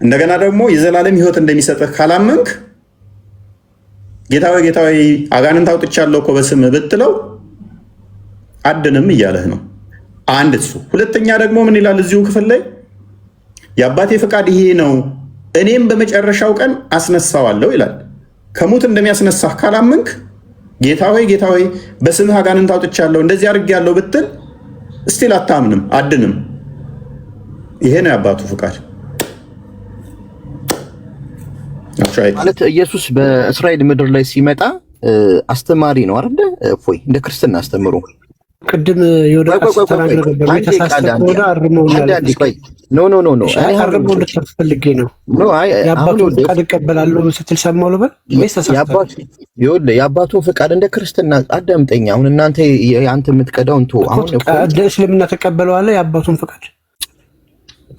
እንደገና ደግሞ የዘላለም ሕይወት እንደሚሰጥህ ካላመንክ፣ ጌታዊ አጋንንት አውጥቻለሁ እኮ በስምህ ብትለው አድንም እያለህ ነው። አንድ እሱ። ሁለተኛ ደግሞ ምን ይላል እዚሁ ክፍል ላይ? የአባቴ ፍቃድ ይሄ ነው እኔም በመጨረሻው ቀን አስነሳዋለሁ ይላል። ከሙት እንደሚያስነሳህ ካላመንክ ጌታዊ በስምህ አጋንንት አውጥቻለሁ እንደዚህ አድርጌያለሁ ብትል እስቲል አታምንም፣ አድንም። ይሄ ነው የአባቱ ፍቃድ ማለት። ኢየሱስ በእስራኤል ምድር ላይ ሲመጣ አስተማሪ ነው አይደል? እፎይ እንደ ክርስትና አስተምሮ ቅድም የወደቀ ተናግረ ነበር። የተሳሳተ ወደ አርመውናል። ኖ አርመው ልትፈልግ ነው። የአባቱን ፍቃድ እቀበላለሁ ስትል ሰማሁ ልበል ወይስ ተሳሳተ? የአባቱን ፍቃድ እንደ ክርስትና አዳምጠኝ። አሁን እናንተ አንተ የምትቀዳውን ተው። አሁን እንደ እስልምና ተቀበለዋለህ የአባቱን ፍቃድ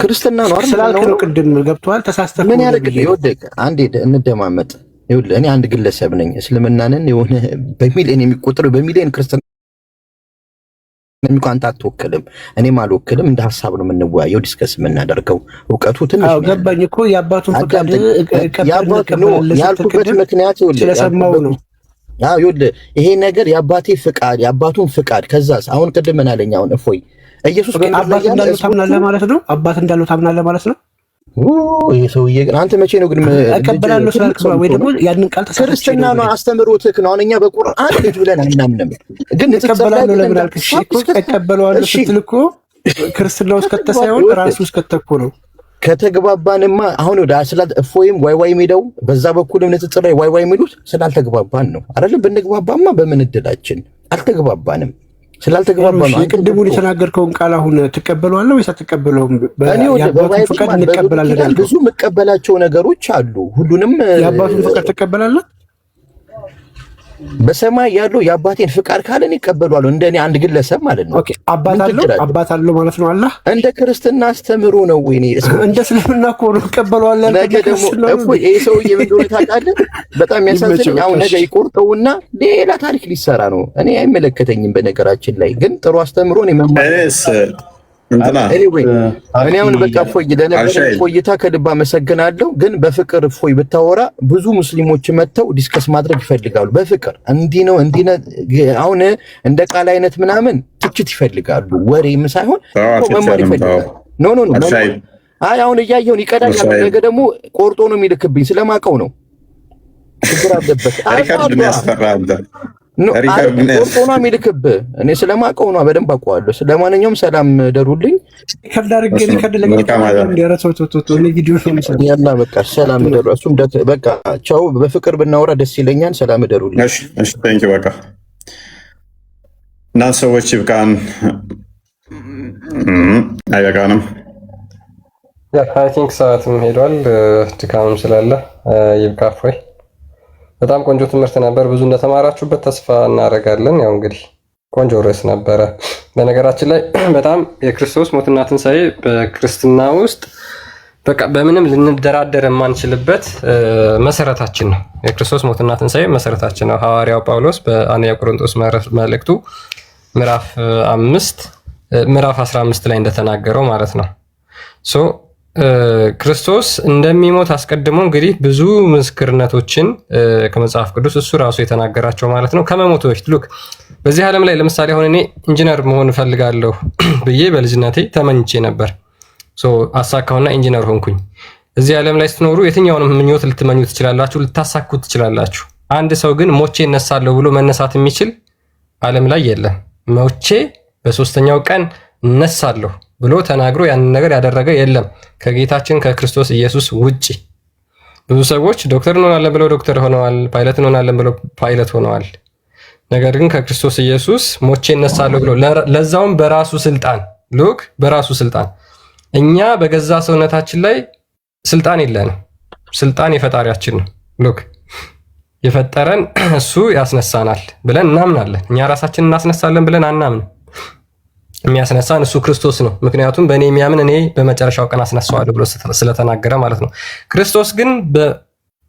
ክርስትና ነው አይደል? ስላልክ ነው ቅድም ገብቷል። ተሳስተህ ምን ያደርግልህ? ይወደቅ አንዴ እንደማመጥ። ይኸውልህ እኔ አንድ ግለሰብ ነኝ። እስልምናንን የሆነ በሚሊዮን የሚቆጠሩ በሚሊዮን ክርስትና አንተ አትወክልም፣ እኔም አልወክልም። እንደ ሀሳብ ነው የምንወያየው፣ ዲስከስ የምናደርገው። እውቀቱ ትንሽ ገባኝ እኮ የአባቱን ፍቃድ ያልኩበት ምክንያት ስለሰማው ነው። ይኸውልህ ይሄ ነገር የአባቱን ፍቃድ ከዛስ አሁን ቅድም ምን አለኝ? አሁን እፎይ ኢየሱስ አባት እንዳለው ታምናለህ ማለት ነው። አባት እንዳለው ታምናለህ ማለት ነው። ይሄ ሰውዬ ግን አንተ መቼ ነው ግን እቀበላለሁ ስላልክ ወይ ደግሞ ያንን ቃል ክርስትና ነው አስተምሮትህ ነው። አሁን እኛ በቁርአን ልጅ ብለን አናምንም፣ ግን እቀበላለሁ ለምን አልክ? እሺ እኮ እቀበለዋለሁ ስትል እኮ ክርስትና ውስጥ ከተሳይሆን ራሱ ውስጥ ከተኮ ነው። ከተግባባንማ አሁን ወደ አስላት እፎይም ዋይ የሚለው በዛ በኩልም ንጽጽር ላይ ዋይ የሚሉት ስላልተግባባን ነው አይደለም። ብንግባባማ በምን እድላችን አልተግባባንም። ስላልተግባባ ነው። ቅድሙን የተናገርከውን ቃል አሁን ትቀበለዋለህ ወይስ አትቀበለውም? የአባቱን ፍቃድ እንቀበላለን። ብዙ የምቀበላቸው ነገሮች አሉ። ሁሉንም የአባቱን ፍቃድ ትቀበላለህ? በሰማይ ያለው የአባቴን ፍቃድ ካለን ይቀበሏል። እንደኔ አንድ ግለሰብ ማለት ነው። ኦኬ አባት አለው ማለት ነው። አላህ እንደ ክርስትና አስተምሮ ነው ወይ ነው እንደ እስልምና እኮ ነው ይቀበሏል። ነገ ደግሞ እኮ ይሄ ሰውዬ ምን እንደሆነ ታውቃለህ? በጣም ያሳዝነኝ። አሁን ነገ ይቆርጠውና ሌላ ታሪክ ሊሰራ ነው። እኔ አይመለከተኝም። በነገራችን ላይ ግን ጥሩ አስተምሮ ነው መማርስ እኔ አሁን በቃ ፎይ ለነበረ ቆይታ ከልብ አመሰግናለሁ። ግን በፍቅር ፎይ ብታወራ ብዙ ሙስሊሞች መጥተው ዲስከስ ማድረግ ይፈልጋሉ። በፍቅር እንዲህ ነው አሁን እንደ ቃል አይነት ምናምን ትችት ይፈልጋሉ። ወሬም ሳይሆን መማር ይፈልጋሉ። ኖ አይ አሁን እያየውን ይቀዳኛል። ነገ ደግሞ ቆርጦ ነው የሚልክብኝ ስለማቀው ነው። ችግር አለበት ቆርጦና የሚልክብህ እኔ ስለማውቀው ነው። በደንብ አውቀዋለሁ። ስለማንኛውም ሰላም ደሩልኝ። ያላ በቃ ሰላም ደሩ። እሱም በቃ ቻው። በፍቅር ብናወራ ደስ ይለኛል። ሰላም ደሩልኝ። እሺ ቴንክ ዩ። በቃ እና ሰዎች ይብቃን። አይበቃንም። አይ ቲንክ ሰዓትም ሄዷል። ድካምም ስላለ ይብቃ። ፎይ በጣም ቆንጆ ትምህርት ነበር። ብዙ እንደተማራችሁበት ተስፋ እናደርጋለን። ያው እንግዲህ ቆንጆ ርዕስ ነበረ። በነገራችን ላይ በጣም የክርስቶስ ሞትና ትንሣኤ በክርስትና ውስጥ በቃ በምንም ልንደራደር የማንችልበት መሰረታችን ነው። የክርስቶስ ሞትና ትንሣኤ መሰረታችን ነው። ሐዋርያው ጳውሎስ በአንደኛ ቆሮንቶስ መልእክቱ ምዕራፍ 15 ላይ እንደተናገረው ማለት ነው። ክርስቶስ እንደሚሞት አስቀድሞ እንግዲህ ብዙ ምስክርነቶችን ከመጽሐፍ ቅዱስ እሱ ራሱ የተናገራቸው ማለት ነው። ከመሞቱ በፊት ሉክ በዚህ ዓለም ላይ ለምሳሌ አሁን እኔ ኢንጂነር መሆን እፈልጋለሁ ብዬ በልጅነቴ ተመኝቼ ነበር። አሳካውና ኢንጂነር ሆንኩኝ። እዚህ ዓለም ላይ ስትኖሩ የትኛውንም ምኞት ልትመኙ ትችላላችሁ፣ ልታሳኩት ትችላላችሁ። አንድ ሰው ግን ሞቼ እነሳለሁ ብሎ መነሳት የሚችል ዓለም ላይ የለም። ሞቼ በሶስተኛው ቀን እነሳለሁ ብሎ ተናግሮ ያንን ነገር ያደረገ የለም ከጌታችን ከክርስቶስ ኢየሱስ ውጪ። ብዙ ሰዎች ዶክተር እንሆናለን ብለው ዶክተር ሆነዋል፣ ፓይለት እንሆናለን ብለው ፓይለት ሆነዋል። ነገር ግን ከክርስቶስ ኢየሱስ ሞቼ እነሳለሁ ብሎ ለዛውም በራሱ ስልጣን ሉክ በራሱ ስልጣን። እኛ በገዛ ሰውነታችን ላይ ስልጣን የለንም። ስልጣን የፈጣሪያችን ነው። ሉክ የፈጠረን እሱ ያስነሳናል ብለን እናምናለን። እኛ ራሳችንን እናስነሳለን ብለን አናምንም። የሚያስነሳን እሱ ክርስቶስ ነው። ምክንያቱም በእኔ የሚያምን እኔ በመጨረሻው ቀን አስነሳዋለሁ ብሎ ስለተናገረ ማለት ነው። ክርስቶስ ግን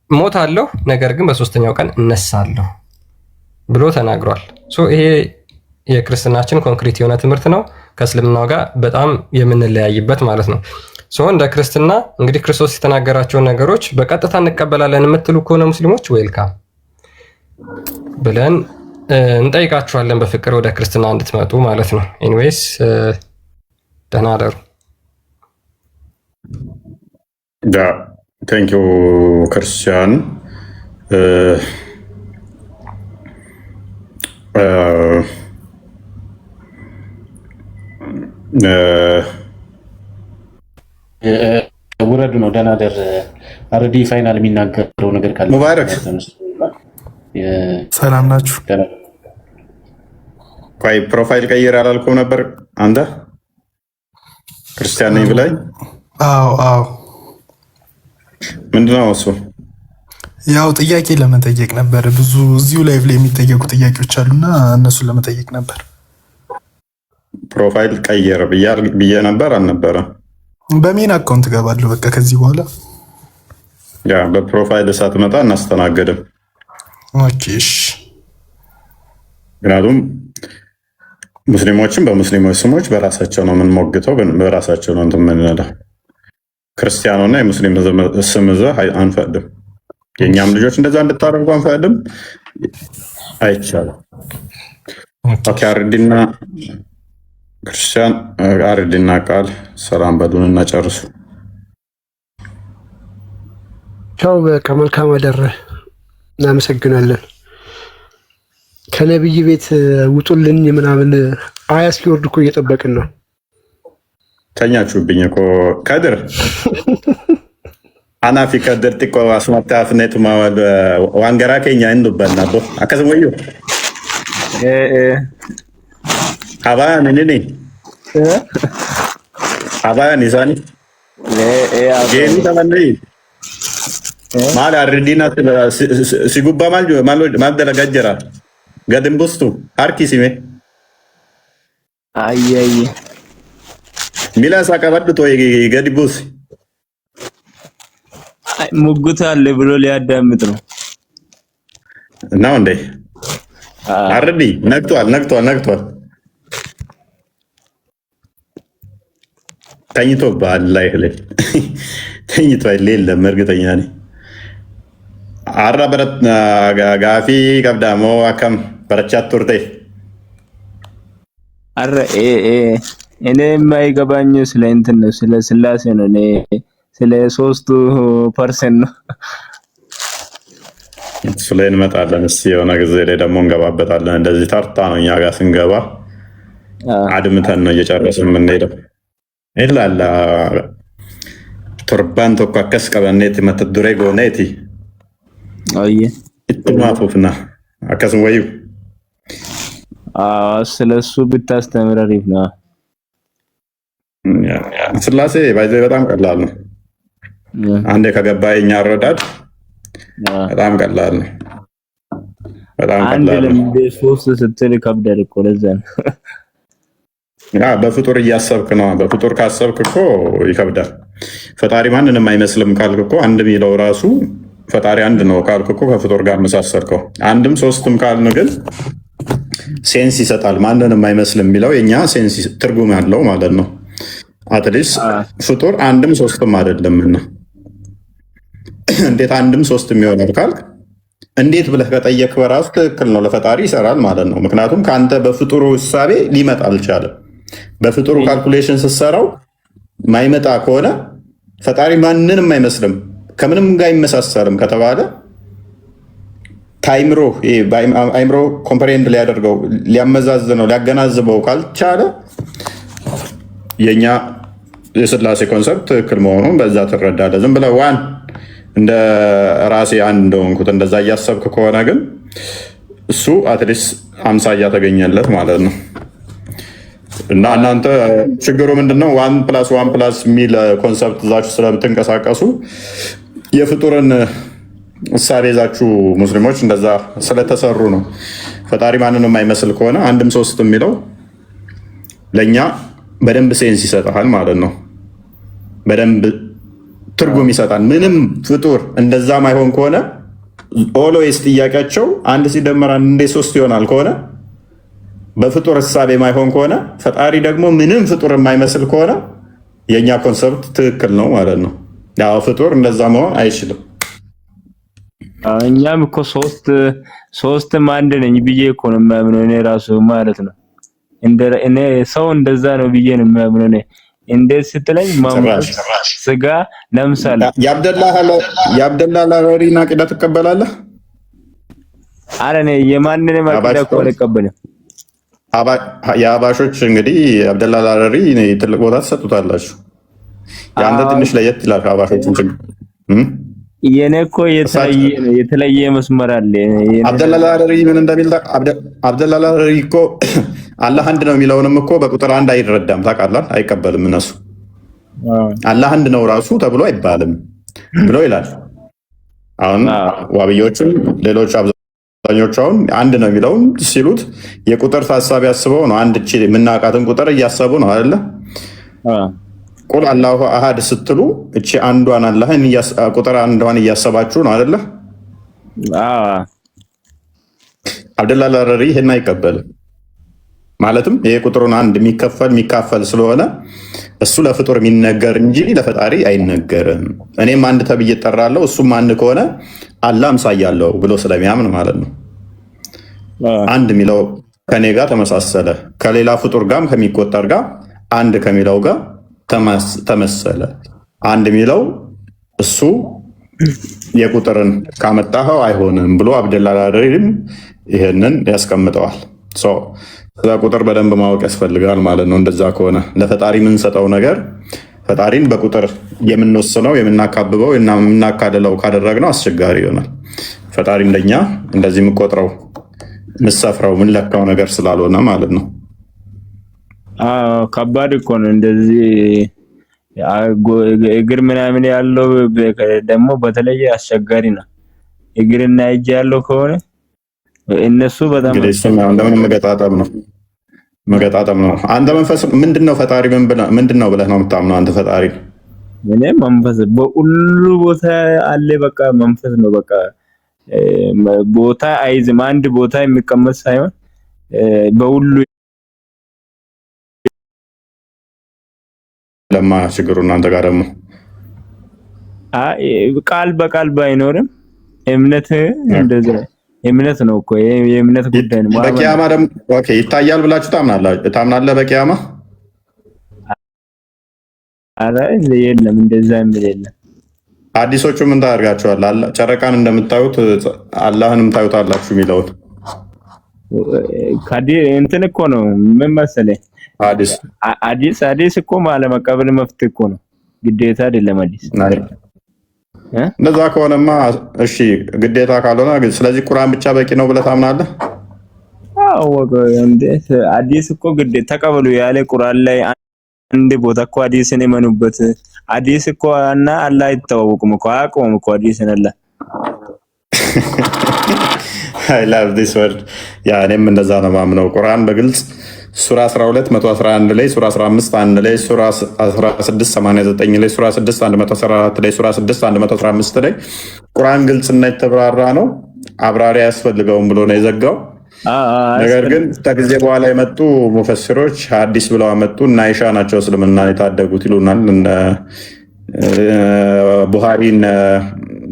ሞታለሁ ነገር ግን በሶስተኛው ቀን እነሳለሁ ብሎ ተናግሯል። ይሄ የክርስትናችን ኮንክሪት የሆነ ትምህርት ነው። ከእስልምናው ጋር በጣም የምንለያይበት ማለት ነው። እንደ ክርስትና እንግዲህ ክርስቶስ የተናገራቸውን ነገሮች በቀጥታ እንቀበላለን የምትሉ ከሆነ ሙስሊሞች ዌልካም ብለን እንጠይቃችኋለን። በፍቅር ወደ ክርስትና እንድትመጡ ማለት ነው። ኤኒዌይስ ደህና አደሩ። ቴንክ ዩ ክርስቲያን። ውረዱ ነው። ደህና ደር አረዲ ፋይናል የሚናገረው ነገር ካለ ሙባረክ ሰላም ናችሁ? ቆይ ፕሮፋይል ቀይር አላልኩም ነበር አንተ ክርስቲያን ነኝ ብላይ? አዎ። ምንድነው እሱ? ያው ጥያቄ ለመጠየቅ ነበር። ብዙ እዚሁ ላይቭ ላይ የሚጠየቁ ጥያቄዎች አሉና እነሱን ለመጠየቅ ነበር። ፕሮፋይል ቀይር ብዬ ነበር አልነበረ? በሜን አካውንት እገባለሁ በቃ ከዚህ በኋላ። ያ በፕሮፋይል ሳትመጣ እናስተናገድም። ኦኬ እሺ። ምክንያቱም ሙስሊሞችን በሙስሊሞች ስሞች በራሳቸው ነው የምንሞግተው፣ በራሳቸው ነው እንትን የምንለው። ክርስቲያኑና የሙስሊም ስም ይዘህ አንፈቅድም። የእኛም ልጆች እንደዛ እንድታደርጉ አንፈቅድም። አይቻልም። ኦኬ አርዲና ክርስቲያን አርዲና ቃል ሰላም በሉን እና ጨርሱ። ቻው በቃ መልካም አደረ። እናመሰግናለን። ከነብይ ቤት ውጡልን ምናምን አያ እስኪወርድ እኮ እየጠበቅን ነው። ተኛችሁብኝ እኮ ከድር አናፊ ከድር ጥቆ አስማታፍ ነጥ ማወል ዋንገራ ከኛ እንዱበና ቦ አከስሞዩ አባን ነኔ አባን ይዛኒ ጌም ተመነይ ማል አርዲና ሲጉባ ማል ደረጋጀራ ገድም ቡስቱ አርኪ ሲሜ አይ ሚላሳ ቀበድቶ ገዲ ቡስ ሙጉት አለ ብሎ ሊያዳምጥ ነው ነው እንዴ? አርዲ ነግቷል። ተኝቶብሃል ላይ ተኝቷል። የለም እርግጠኛ ነኝ። አራ በረት ጋፊ ቀብዳሞ አከም በረቻት ቱርቴ አረ እኔ የማይገባኝ ስለ እንትን ነው፣ ስለ ስላሴ ነው። እኔ ስለ 3% ነው። ስለ እንመጣለን። እስኪ የሆነ ጊዜ ላይ ደግሞ እንገባበታለን። እንደዚህ ተርታ ነው እኛ ጋር ስንገባ አድምተን ነው እየጨረስን የምንሄደው። ይላል ቶርባን ቶኮ አከስ ቀበኔት መተዱሬ ጎኔቲ አየ እጥማፉፍና አከስም ወዩ ስለሱ ብታስተምር አሪፍ ነው። ስላሴ ባይዘ በጣም ቀላል ነው። አንዴ ከገባኝ እኛ አረዳድ በጣም ቀላል ነው። በጣም ቀላል ነው። አንድ ለምደ 3 ስትል ከብዳል እኮ ለዛ ነው። በፍጡር እያሰብክ ነው። በፍጡር ካሰብክ እኮ ይከብዳል። ፈጣሪ ማንንም አይመስልም ካልክ እኮ አንድ የሚለው ራሱ ፈጣሪ አንድ ነው ካልክ እኮ ከፍጡር ጋር መሳሰልከው። አንድም ሶስትም ካልን ግን ሴንስ ይሰጣል። ማንንም አይመስልም የሚለው የኛ ሴንስ ትርጉም ያለው ማለት ነው። አትሊስት ፍጡር አንድም ሶስትም አይደለምና እንዴት አንድም ሶስትም ይሆናል ካልክ እንዴት ብለህ ከጠየቅ በራሱ ትክክል ነው። ለፈጣሪ ይሰራል ማለት ነው። ምክንያቱም ከአንተ በፍጡሩ እሳቤ ሊመጣ አልቻለም። በፍጡሩ ካልኩሌሽን ስትሰራው ማይመጣ ከሆነ ፈጣሪ ማንንም አይመስልም ከምንም ጋር አይመሳሰልም ከተባለ ታይምሮ አይምሮ ኮምፕሬንድ ሊያደርገው ሊያመዛዝነው ሊያገናዝበው ካልቻለ የኛ የስላሴ ኮንሰፕት ትክክል መሆኑን በዛ ትረዳለህ። ዝም ብለህ ዋን እንደ ራሴ አንድ እንደሆንኩት እንደዛ እያሰብክ ከሆነ ግን እሱ አትሊስት አምሳያ ተገኘለት ማለት ነው። እና እናንተ ችግሩ ምንድነው? 1+1+ የሚል ኮንሰፕት እዛችሁ ስለምትንቀሳቀሱ የፍጡርን እሳቤ ይዛችሁ ሙስሊሞች እንደዛ ስለተሰሩ ነው። ፈጣሪ ማንንም የማይመስል ከሆነ አንድም ሶስት የሚለው ለእኛ በደንብ ሴንስ ይሰጣል ማለት ነው። በደንብ ትርጉም ይሰጣል። ምንም ፍጡር እንደዛ ማይሆን ከሆነ ኦልዌይስ ጥያቄያቸው አንድ ሲደመር አንድ እንዴት ሶስት ይሆናል ከሆነ በፍጡር እሳቤ ማይሆን ከሆነ ፈጣሪ ደግሞ ምንም ፍጡር የማይመስል ከሆነ የእኛ ኮንሰፕት ትክክል ነው ማለት ነው። ያው ፍጡር እንደዛ መሆን አይችልም። እኛም እኮ ሶስትም አንድ ነኝ ብዬ እኮ ነው የማምነው እኔ ራሱ ማለት ነው። እኔ ሰው እንደዛ ነው ብዬ ነው የማምነው እኔ። እንዴት ስትለኝ ማሙስ ስጋ ለምሳሌ የአብደላ ላሪና ቂዳ ትቀበላለህ? አረ እኔ የማንንም አቂዳ እኮ አልቀበልም። የአባሾች እንግዲህ አብደላ ላሪ ትልቅ ቦታ ትሰጡታላችሁ። የአንተ ትንሽ ለየት ይላል ከአባሾችን ችግር የኔ እኮ የተለየ መስመር አለ። አብደላ ላሪ ምን እንደሚል አብደላ ላሪ እኮ አላህ አንድ ነው የሚለውንም እኮ በቁጥር አንድ አይረዳም ታውቃለህ። አይቀበልም። እነሱ አላህ አንድ ነው ራሱ ተብሎ አይባልም ብሎ ይላል። አሁን ዋብዮችም ሌሎች አብዛኞቹ አሁን አንድ ነው የሚለውን ሲሉት የቁጥር ታሳቢ ያስበው ነው። አንድ እቺ የምናውቃትን ቁጥር እያሰቡ ነው አይደለ? ቁል አላሁ አሃድ ስትሉ እቺ አንዷን አላህን ቁጥር አንዷን እያሰባችሁ ነው አይደለ? አብደላ ላሪ ይሄን አይቀበልም። ማለትም ይሄ ቁጥሩን አንድ የሚካፈል ስለሆነ እሱ ለፍጡር የሚነገር እንጂ ለፈጣሪ አይነገርም። እኔም አንድ ተብዬ እጠራለሁ እሱም አንድ ከሆነ አላህ አምሳያለሁ ብሎ ስለሚያምን ማለት ነው። አንድ የሚለው ከኔ ጋር ተመሳሰለ፣ ከሌላ ፍጡር ጋርም ከሚቆጠር ጋር አንድ ከሚለው ጋር ተመሰለ። አንድ የሚለው እሱ የቁጥርን ካመጣኸው አይሆንም ብሎ አብደላ ላሪም ይሄንን ያስቀምጠዋል። ስለ ቁጥር በደንብ ማወቅ ያስፈልጋል ማለት ነው። እንደዛ ከሆነ ለፈጣሪ የምንሰጠው ነገር ፈጣሪን በቁጥር የምንወስነው የምናካብበው እና የምናካልለው ካደረግነው አስቸጋሪ ይሆናል። ፈጣሪ እንደኛ እንደዚህ የምቆጥረው ምሰፍረው ምንለካው ነገር ስላልሆነ ማለት ነው። ከባድ እኮ ነው እንደዚህ እግር ምናምን ያለው ደግሞ በተለየ አስቸጋሪ ነው። እግርና እጅ ያለው ከሆነ እነሱ በጣም እንግዲህ እንደምን መገጣጠም ነው። አንተ መንፈስ ምንድነው? ፈጣሪ ምንድነው ብለህ ነው የምታምነው? አንተ ፈጣሪ እኔ መንፈስ በሁሉ ቦታ አለ። በቃ መንፈስ ነው። በቃ ቦታ አይዝም። አንድ ቦታ የሚቀመጥ ሳይሆን በሁሉ ለማ ችግሩ እናንተ ጋር ደግሞ ቃል በቃል ባይኖርም እምነት እንደዛ እምነት ነው እኮ የእምነት ጉዳይ ነው። በቂያማ ደግሞ ኦኬ ይታያል ብላችሁ ታምናለህ? በቂያማ አረ የለም እንደዛ የሚል የለም። አዲሶቹ ምን ታደርጋችኋል? ጨረቃን እንደምታዩት አላህንም ታዩታላችሁ የሚለውን እንትን እኮ ነው። ምን መሰለህ አዲስ እኮ አለመቀበል መፍትሄ እኮ ነው፣ ግዴታ አይደለም። አዲስ እንደዛ ከሆነማ እሺ ግዴታ ካልሆነ ስለዚህ ቁርአን ብቻ በቂ ነው ብለህ ታምናለህ? አዎ እንዴት አዲስ እኮ ግዴታ ተቀበሉ ያለ ቁርአን ላይ አንድ ቦታ እኮ አዲስን የመኑበት። አዲስ እኮ እና አላህ አይተዋወቁም እኮ አያውቁም እኮ አዲስን አላህ I love this word ያ እኔም እንደዛ ነው ማምነው። ቁርአን በግልጽ ሱራ 12 111 ላይ፣ ሱራ 15 1 ላይ፣ ሱራ 16 89 ላይ፣ ሱራ 6 114 ላይ፣ ሱራ 6 115 ላይ ቁርአን ግልጽና የተብራራ ነው። አብራሪ አያስፈልገውም ብሎ ነው የዘጋው። ነገር ግን ከጊዜ በኋላ የመጡ ሙፈሲሮች ሐዲስ ብለው አመጡ እና አይሻ ናቸው እስልምናን የታደጉት ይሉናል። ቡሃሪን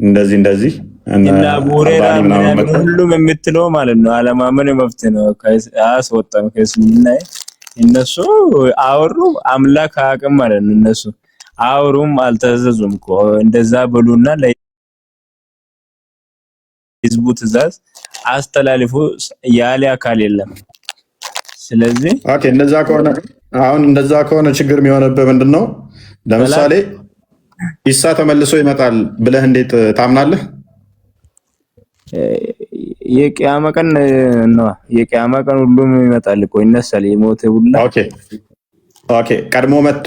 እንደዚህ እና ቡሬራ ሁሉም የምትለው ማለት ነው። አለማመን መፍትሄ ነው። አያስወጣም ከእስልምና። እነሱ አወሩ አምላክ አቅም ማለት ነው። እነሱ አወሩም አልተዘዙም እኮ እንደዛ በሉና ለህዝቡ ትእዛዝ አስተላልፉ ያለ አካል የለም። ስለዚህ ኦኬ እንደዛ ከሆነ ችግር የሚሆነበት ምንድነው? ለምሳሌ ኢሳ ተመልሶ ይመጣል ብለህ እንዴት ታምናለህ? የቂያማ ቀን ነው። የቂያማ ቀን ሁሉም ይመጣል እኮ ይነሳል። የሞተ ሁላ ኦኬ ቀድሞ መጥቶ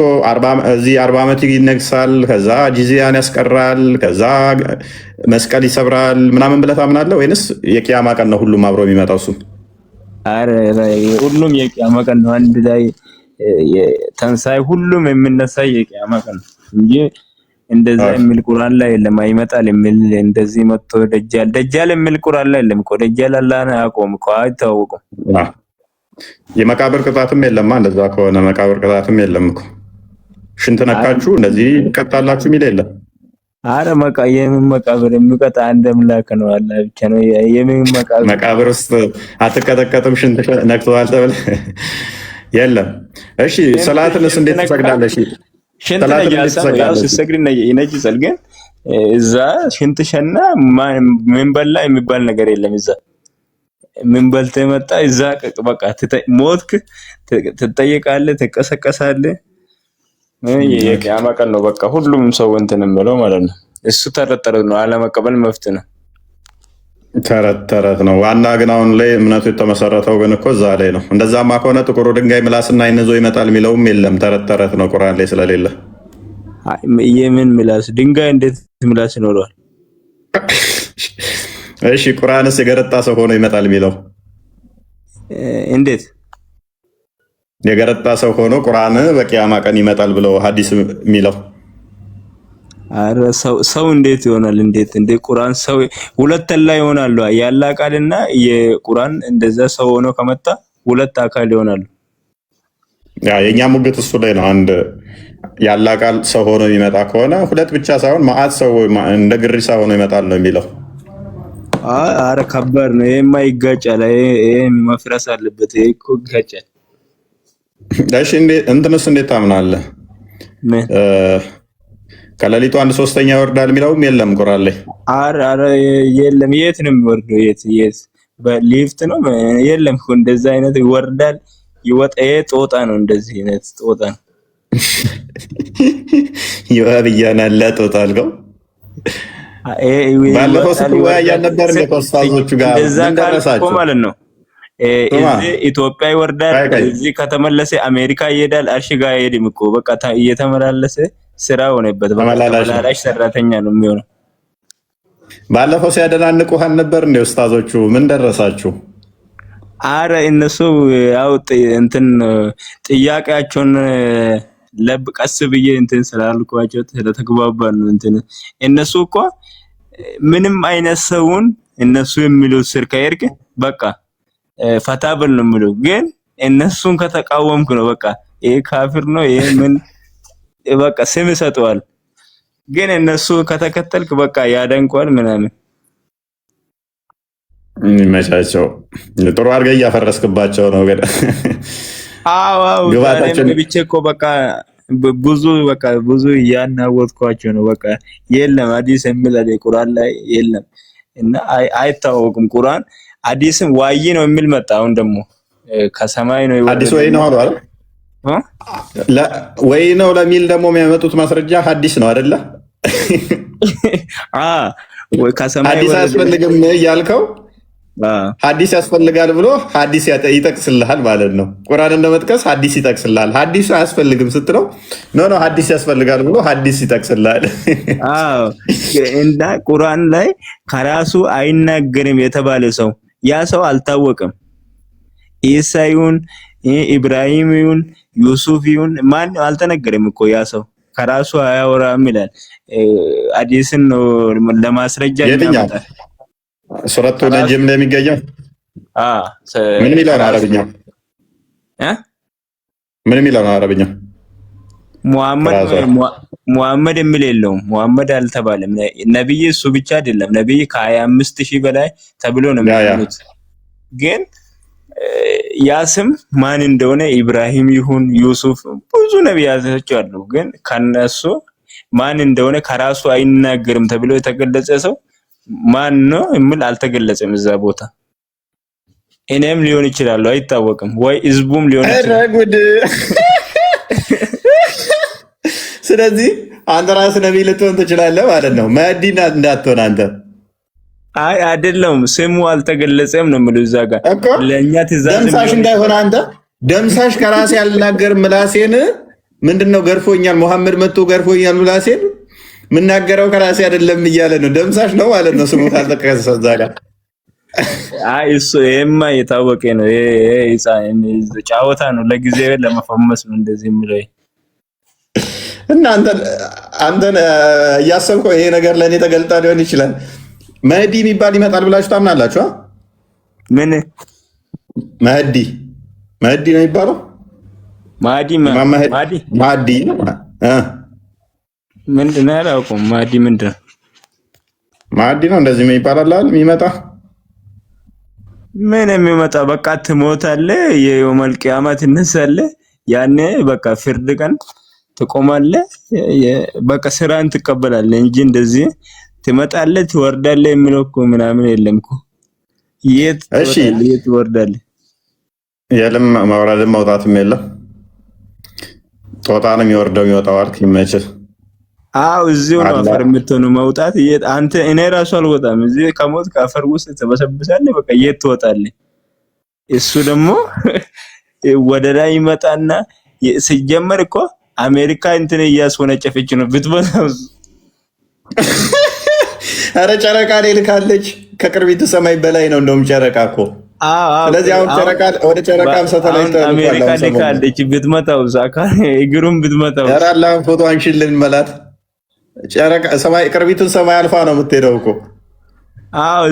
እዚህ 40 ዓመት ይነግሳል። ከዛ ጂዚያን ያስቀራል። ከዛ መስቀል ይሰብራል ምናምን ብለህ ታምናለህ? ወይንስ የቂያማ ቀን ነው ሁሉም አብሮ የሚመጣው? እሱ አረ ሁሉም የቂያማ ቀን ነው። አንድ ላይ ተንሳይ ሁሉም የሚነሳ የቂያማ ቀን ነው እንጂ እንደዛ የሚል ቁርአን ላይ የለም። አይመጣል የሚል እንደዚህ መጥቶ ደጃል የሚል ቁርአን ላይ የለም እኮ። ደጃል አላህን አያውቀውም እኮ አይታወቁም። የመቃብር ቅጣትም የለማ። እንደዛ ከሆነ መቃብር ቅጣትም የለም እኮ። ሽንት ነካችሁ እንደዚህ ቀጣላችሁ የሚል የለም። አረ የምን መቃብር የሚቀጣ አንድ አምላክ ነው፣ አላህ ብቻ ነው። የምን መቃብር ውስጥ አትቀጠቀጥም ሽንት ነክተዋል ተብለህ የለም። እሺ ሰላትንስ እንዴት ትሰግዳለሽ? ሽንት ይነጅሳል፣ ግን እዛ ሽንት ሸና ምን በላ የሚባል ነገር የለም። እዛ ምን በልተህ መጣ እዛ በቃ ሞትክ ትጠየቃለህ፣ ትቀሰቀሳለህ። የቂያማ ቀን ነው በቃ ሁሉም ሰው እንትን የሚለው ማለት ነው። እሱ ተረት ነው፣ አለመቀበል መፍትሄ ነው። ተረት ነው ዋና። ግን አሁን ላይ እምነቱ የተመሰረተው ግን እኮ እዛ ላይ ነው። እንደዛማ ከሆነ ጥቁሩ ድንጋይ ምላስና ይነዞ ይመጣል የሚለውም የለም። ተረት ነው ቁርአን ላይ ስለሌለ። የምን ምላስ? ድንጋይ እንዴት ምላስ ይኖረዋል? እሺ ቁርአንስ የገረጣ ሰው ሆኖ ይመጣል የሚለው እንዴት? የገረጣ ሰው ሆኖ ቁርአን በቂያማ ቀን ይመጣል ብለው ሐዲስ የሚለው አረ ሰው እንዴት ይሆናል? እንዴት ቁርአን ሰው ሁለት ላይ ይሆናሉ። ያለ አካልና የቁርአን እንደዛ ሰው ሆኖ ከመጣ ሁለት አካል ይሆናሉ። የኛ ሙግት እሱ ላይ ነው። አንድ ያለ አካል ሰው ሆኖ የሚመጣ ከሆነ ሁለት ብቻ ሳይሆን ማአት ሰው እንደ ግሪሳ ሆኖ ይመጣል ነው የሚለው። አረ ከባድ ነው። ይሄማ ይጋጫል። ይሄ መፍረስ አለበት። ይሄ እኮ ይጋጫል። እሺ እንትንስ እንዴት ታምናለህ? ከሌሊቱ 1/3 ይወርዳል የሚለውም የለም ቁርአን ላይ። አረ የለም። የት ነው የሚወርደው? የት በሊፍት ነው? የለም እኮ እንደዛ አይነት ይወርዳል ይወጣ። ጦጣ ነው፣ እንደዚህ አይነት ጦጣ ነው። ይወብያናል ጦጣ አልገው ባለፈው ስትወያያን ነበር ከኡስታዞቹ ጋር ምን ደረሳችሁ ማለት ነው። እዚህ ኢትዮጵያ ይወርዳል፣ እዚህ ከተመለሰ አሜሪካ ይሄዳል። አርሽ ጋር አይሄድም እኮ በቃ እየተመላለሰ ስራ ሆነበት። በቃ ተመላላሽ ሰራተኛ ነው የሚሆነው። ባለፈው ሲያደናንቁህ ነበር እንደ ኡስታዞቹ ምን ደረሳችሁ? አረ እነሱ ያው እንትን ጥያቄያቸውን ቀስ ብዬ እንትን ስላልኳቸው ስለተግባባን ነው። እንትን እነሱ እኮ ምንም አይነት ሰውን እነሱ የሚሉት ስር ከሄድክ በቃ ፈታ ብል ነው የሚሉት። ግን እነሱን ከተቃወምክ ነው በቃ ይሄ ካፊር ነው ይሄ ምን በቃ ስም ይሰጠዋል። ግን እነሱ ከተከተልክ በቃ ያደንቋል ምናምን። ይመቻቸው። ጥሩ አድርገህ እያፈረስክባቸው ነው። ግን አዎ ግባታችን ብቻ እኮ በቃ ብዙ እያናወጥኳቸው ነው። በቃ የለም ሐዲስ የሚል ቁርአን ላይ የለም እና አይታወቅም። ቁርአን ሐዲስም ዋይ ነው የሚል መጣ። አሁን ደግሞ ከሰማይ ነው ሐዲስ ወይ ነው አይደል? ወይ ነው ለሚል ደግሞ የሚያመጡት ማስረጃ ሐዲስ ነው አይደለ? ወይ ከሰማይ ሐዲስ አያስፈልግም እያልከው ሐዲስ ያስፈልጋል ብሎ ሐዲስ ይጠቅስልሃል ማለት ነው። ቁርአን እንደመጥቀስ ሐዲስ ይጠቅስልሃል። ሐዲስ አያስፈልግም ስትለው ኖ ሐዲስ ያስፈልጋል ብሎ ሐዲስ ይጠቅስልሃል። እና ቁርአን ላይ ከራሱ አይናገርም የተባለ ሰው ያ ሰው አልታወቀም። ኢሳ ይሁን ኢብራሂም ይሁን ዩሱፍ ይሁን ማን አልተነገረም እኮ ያ ሰው ከራሱ አያወራም ይላል። ሐዲስን ነው ለማስረጃ ያመጣል። ሱረቱ ነጅም ላይ የሚገኘው ምን የሚለው ነው? አረብኛ ምን የሚለው ነው? አረብኛ ሙሐመድ የሚል የለውም። ሙሐመድ አልተባለም። ነብይ እሱ ብቻ አይደለም። ነብይ ከ25,000 በላይ ተብሎ ነው የሚሉት። ግን ያ ስም ማን እንደሆነ ኢብራሂም ይሁን ዩሱፍ ብዙ ነብያቶች አሉ። ግን ከነሱ ማን እንደሆነ ከራሱ አይናገርም ተብሎ የተገለጸ ሰው ማን ነው የሚል አልተገለጸም እዛ ቦታ። እኔም ሊሆን ይችላል አይታወቅም፣ ወይ ህዝቡም ሊሆን ይችላል። ስለዚህ አንተ ራስህ ነብይ ልትሆን ትችላለህ ማለት ነው። መዲና እንዳትሆን አንተ አይደለም ስሙ አልተገለጸም ነው የሚለው እዛ ጋር ለኛ ትእዛዝ ደምሳሽ እንዳይሆን አንተ ደምሳሽ ከራሴ ያልናገር ምላሴን ምንድነው ገርፎኛል፣ መሐመድ መጥቶ ገርፎኛል ምላሴን ምናገረው ከራሴ አይደለም እያለ ነው። ደምሳሽ ነው ማለት ነው ስሙ ካልተቀሰሰ እዛ ጋር። እሱ ይሄማ የታወቀ ነው። ይሄ ጫወታ ነው፣ ለጊዜው ለመፈመስ ነው እንደዚህ የሚለው። እና አንተን እያሰብከው ይሄ ነገር ለእኔ ተገልጣ ሊሆን ይችላል። መህዲ የሚባል ይመጣል ብላችሁ ታምናላችሁ? ምን መህዲ ነው የሚባለው? ማዲ ምንድን ነው ያላውቀውም። ማዲ ምንድን ነው? ማዲ ነው እንደዚህ የሚባል የሚመጣ ምን የሚመጣ በቃ ትሞታለህ፣ የየውመል ቂያማ ትነሳለህ። ያኔ በቃ ፍርድ ቀን ትቆማለህ፣ በቃ ስራን ትቀበላለህ እንጂ እንደዚህ ትመጣለህ ትወርዳለህ የሚለው እኮ ምናምን የለም እኮ። የት ትወርዳለህ? የለም ማውራድም መውጣትም የለም። ጦጣ ነው የሚወርደው የሚወጣው አልክ። ይመችህ። እዚሁ ነው አፈር የምትሆነው። መውጣት አንተ እኔ ራሱ አልወጣም። እዚህ ከሞት ከአፈር ውስጥ ተበሰብሳለህ። በቃ የት ትወጣለህ? እሱ ደግሞ ወደ ላይ ይመጣና ሲጀመር እኮ አሜሪካ እንትን እያስወነጨፈች ነው ብትበላው። ኧረ ጨረቃ ላይ ልካለች። ከቅርቢቱ ሰማይ በላይ ነው እንደውም ጨረቃ እኮ። ስለዚህ አሁን ጨረቃ ወደ ጨረቃም ሳተላይት አሜሪካ ልካለች። ብትመታው ዛካ እግሩን ብትመታው ያራላ ፎቶ አንሽልን መላት። ጨረቃ ሰማይ ቅርቢቱን ሰማይ አልፋ ነው የምትሄደው እኮ።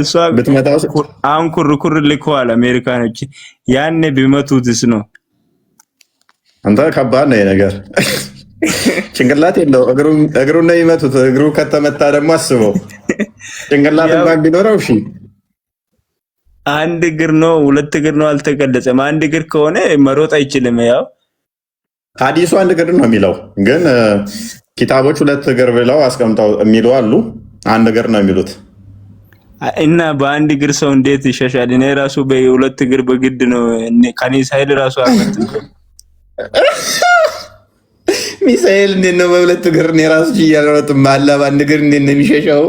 እሷ ብትመታው አሁን ኩርኩር ልከዋል አሜሪካኖች። ያኔ ቢመቱትስ ነው። አንተ ከባድ ነው ነገር። ጭንቅላት የለው እግሩን ነው የሚመቱት። እግሩ ከተመታ ደግሞ አስበው ጭንቅላት እንኳን ቢኖረው እሺ፣ አንድ እግር ነው ሁለት እግር ነው አልተገለጸም። አንድ እግር ከሆነ መሮጥ አይችልም። ያው ሐዲሱ አንድ እግር ነው የሚለው፣ ግን ኪታቦች ሁለት እግር ብለው አስቀምጠው የሚሉ አሉ። አንድ እግር ነው የሚሉት እና በአንድ እግር ሰው እንዴት ይሸሻል? እኔ ራሱ በሁለት እግር በግድ ነው ከኒሳኤል ራሱ አፈት ሚሳኤል እንዴት ነው በሁለት እግር ነው ራሱ ይያለበት ማላ በአንድ እግር እንዴት ነው የሚሸሻው?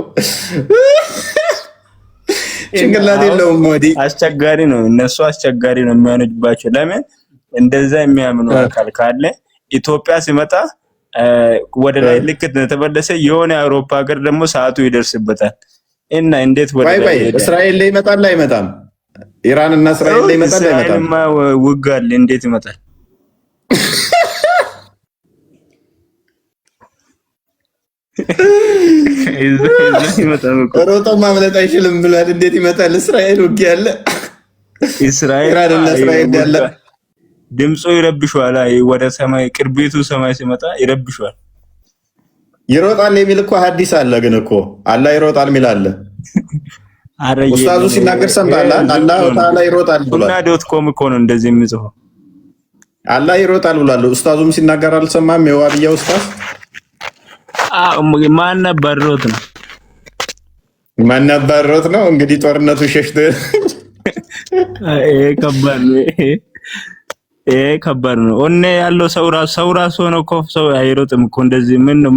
ጭንቅላት የለውም። ወዲህ አስቸጋሪ ነው። እነሱ አስቸጋሪ ነው የሚሆንባቸው። ለምን እንደዛ የሚያምኑ አካል ካለ ኢትዮጵያ ሲመጣ ወደ ላይ ልክ ተመለሰ። የሆነ አውሮፓ ሀገር ደግሞ ሰዓቱ ይደርስበታል እና እንዴት ወደ ላይ እስራኤል ላይ ይመጣል አይመጣም? ኢራን እና እስራኤል ላይ ይመጣል አይመጣም? እስራኤልማ ውጋል እንዴት ይመጣል? ሮጦ ማምለጥ አይችልም ብሏል። እንዴት ይመጣል? እስራኤል ውጊያ አለ። ኢራን እና እስራኤል ያለ ድምፁ ይረብሻል። ወደ ሰማይ ቅርቢቱ ሰማይ ሲመጣ ይረብሻል። ይሮጣል የሚል እኮ ሐዲስ አለ። ግን እኮ አላህ ይሮጣል የሚል አለ። ኡስታዙ ሲናገር ሰምታላ። አላህ ተዓላ ይሮጣል ብሏል። .com እኮ ነው እንደዚህ የሚጽፈው። አላህ ይሮጣል ብሏል። ኡስታዙም ሲናገር አልሰማም? የዋብያ ኡስታዝ ማን ነበሮት ነው? ማን ነበሮት ነው? እንግዲህ ጦርነቱ ሸሽቶ ከባድ ነው። ኦኔ ያለው ሰው ራሱ ነው እኮ ሰው አይሮጥም እኮ እንደዚህ ምን ነው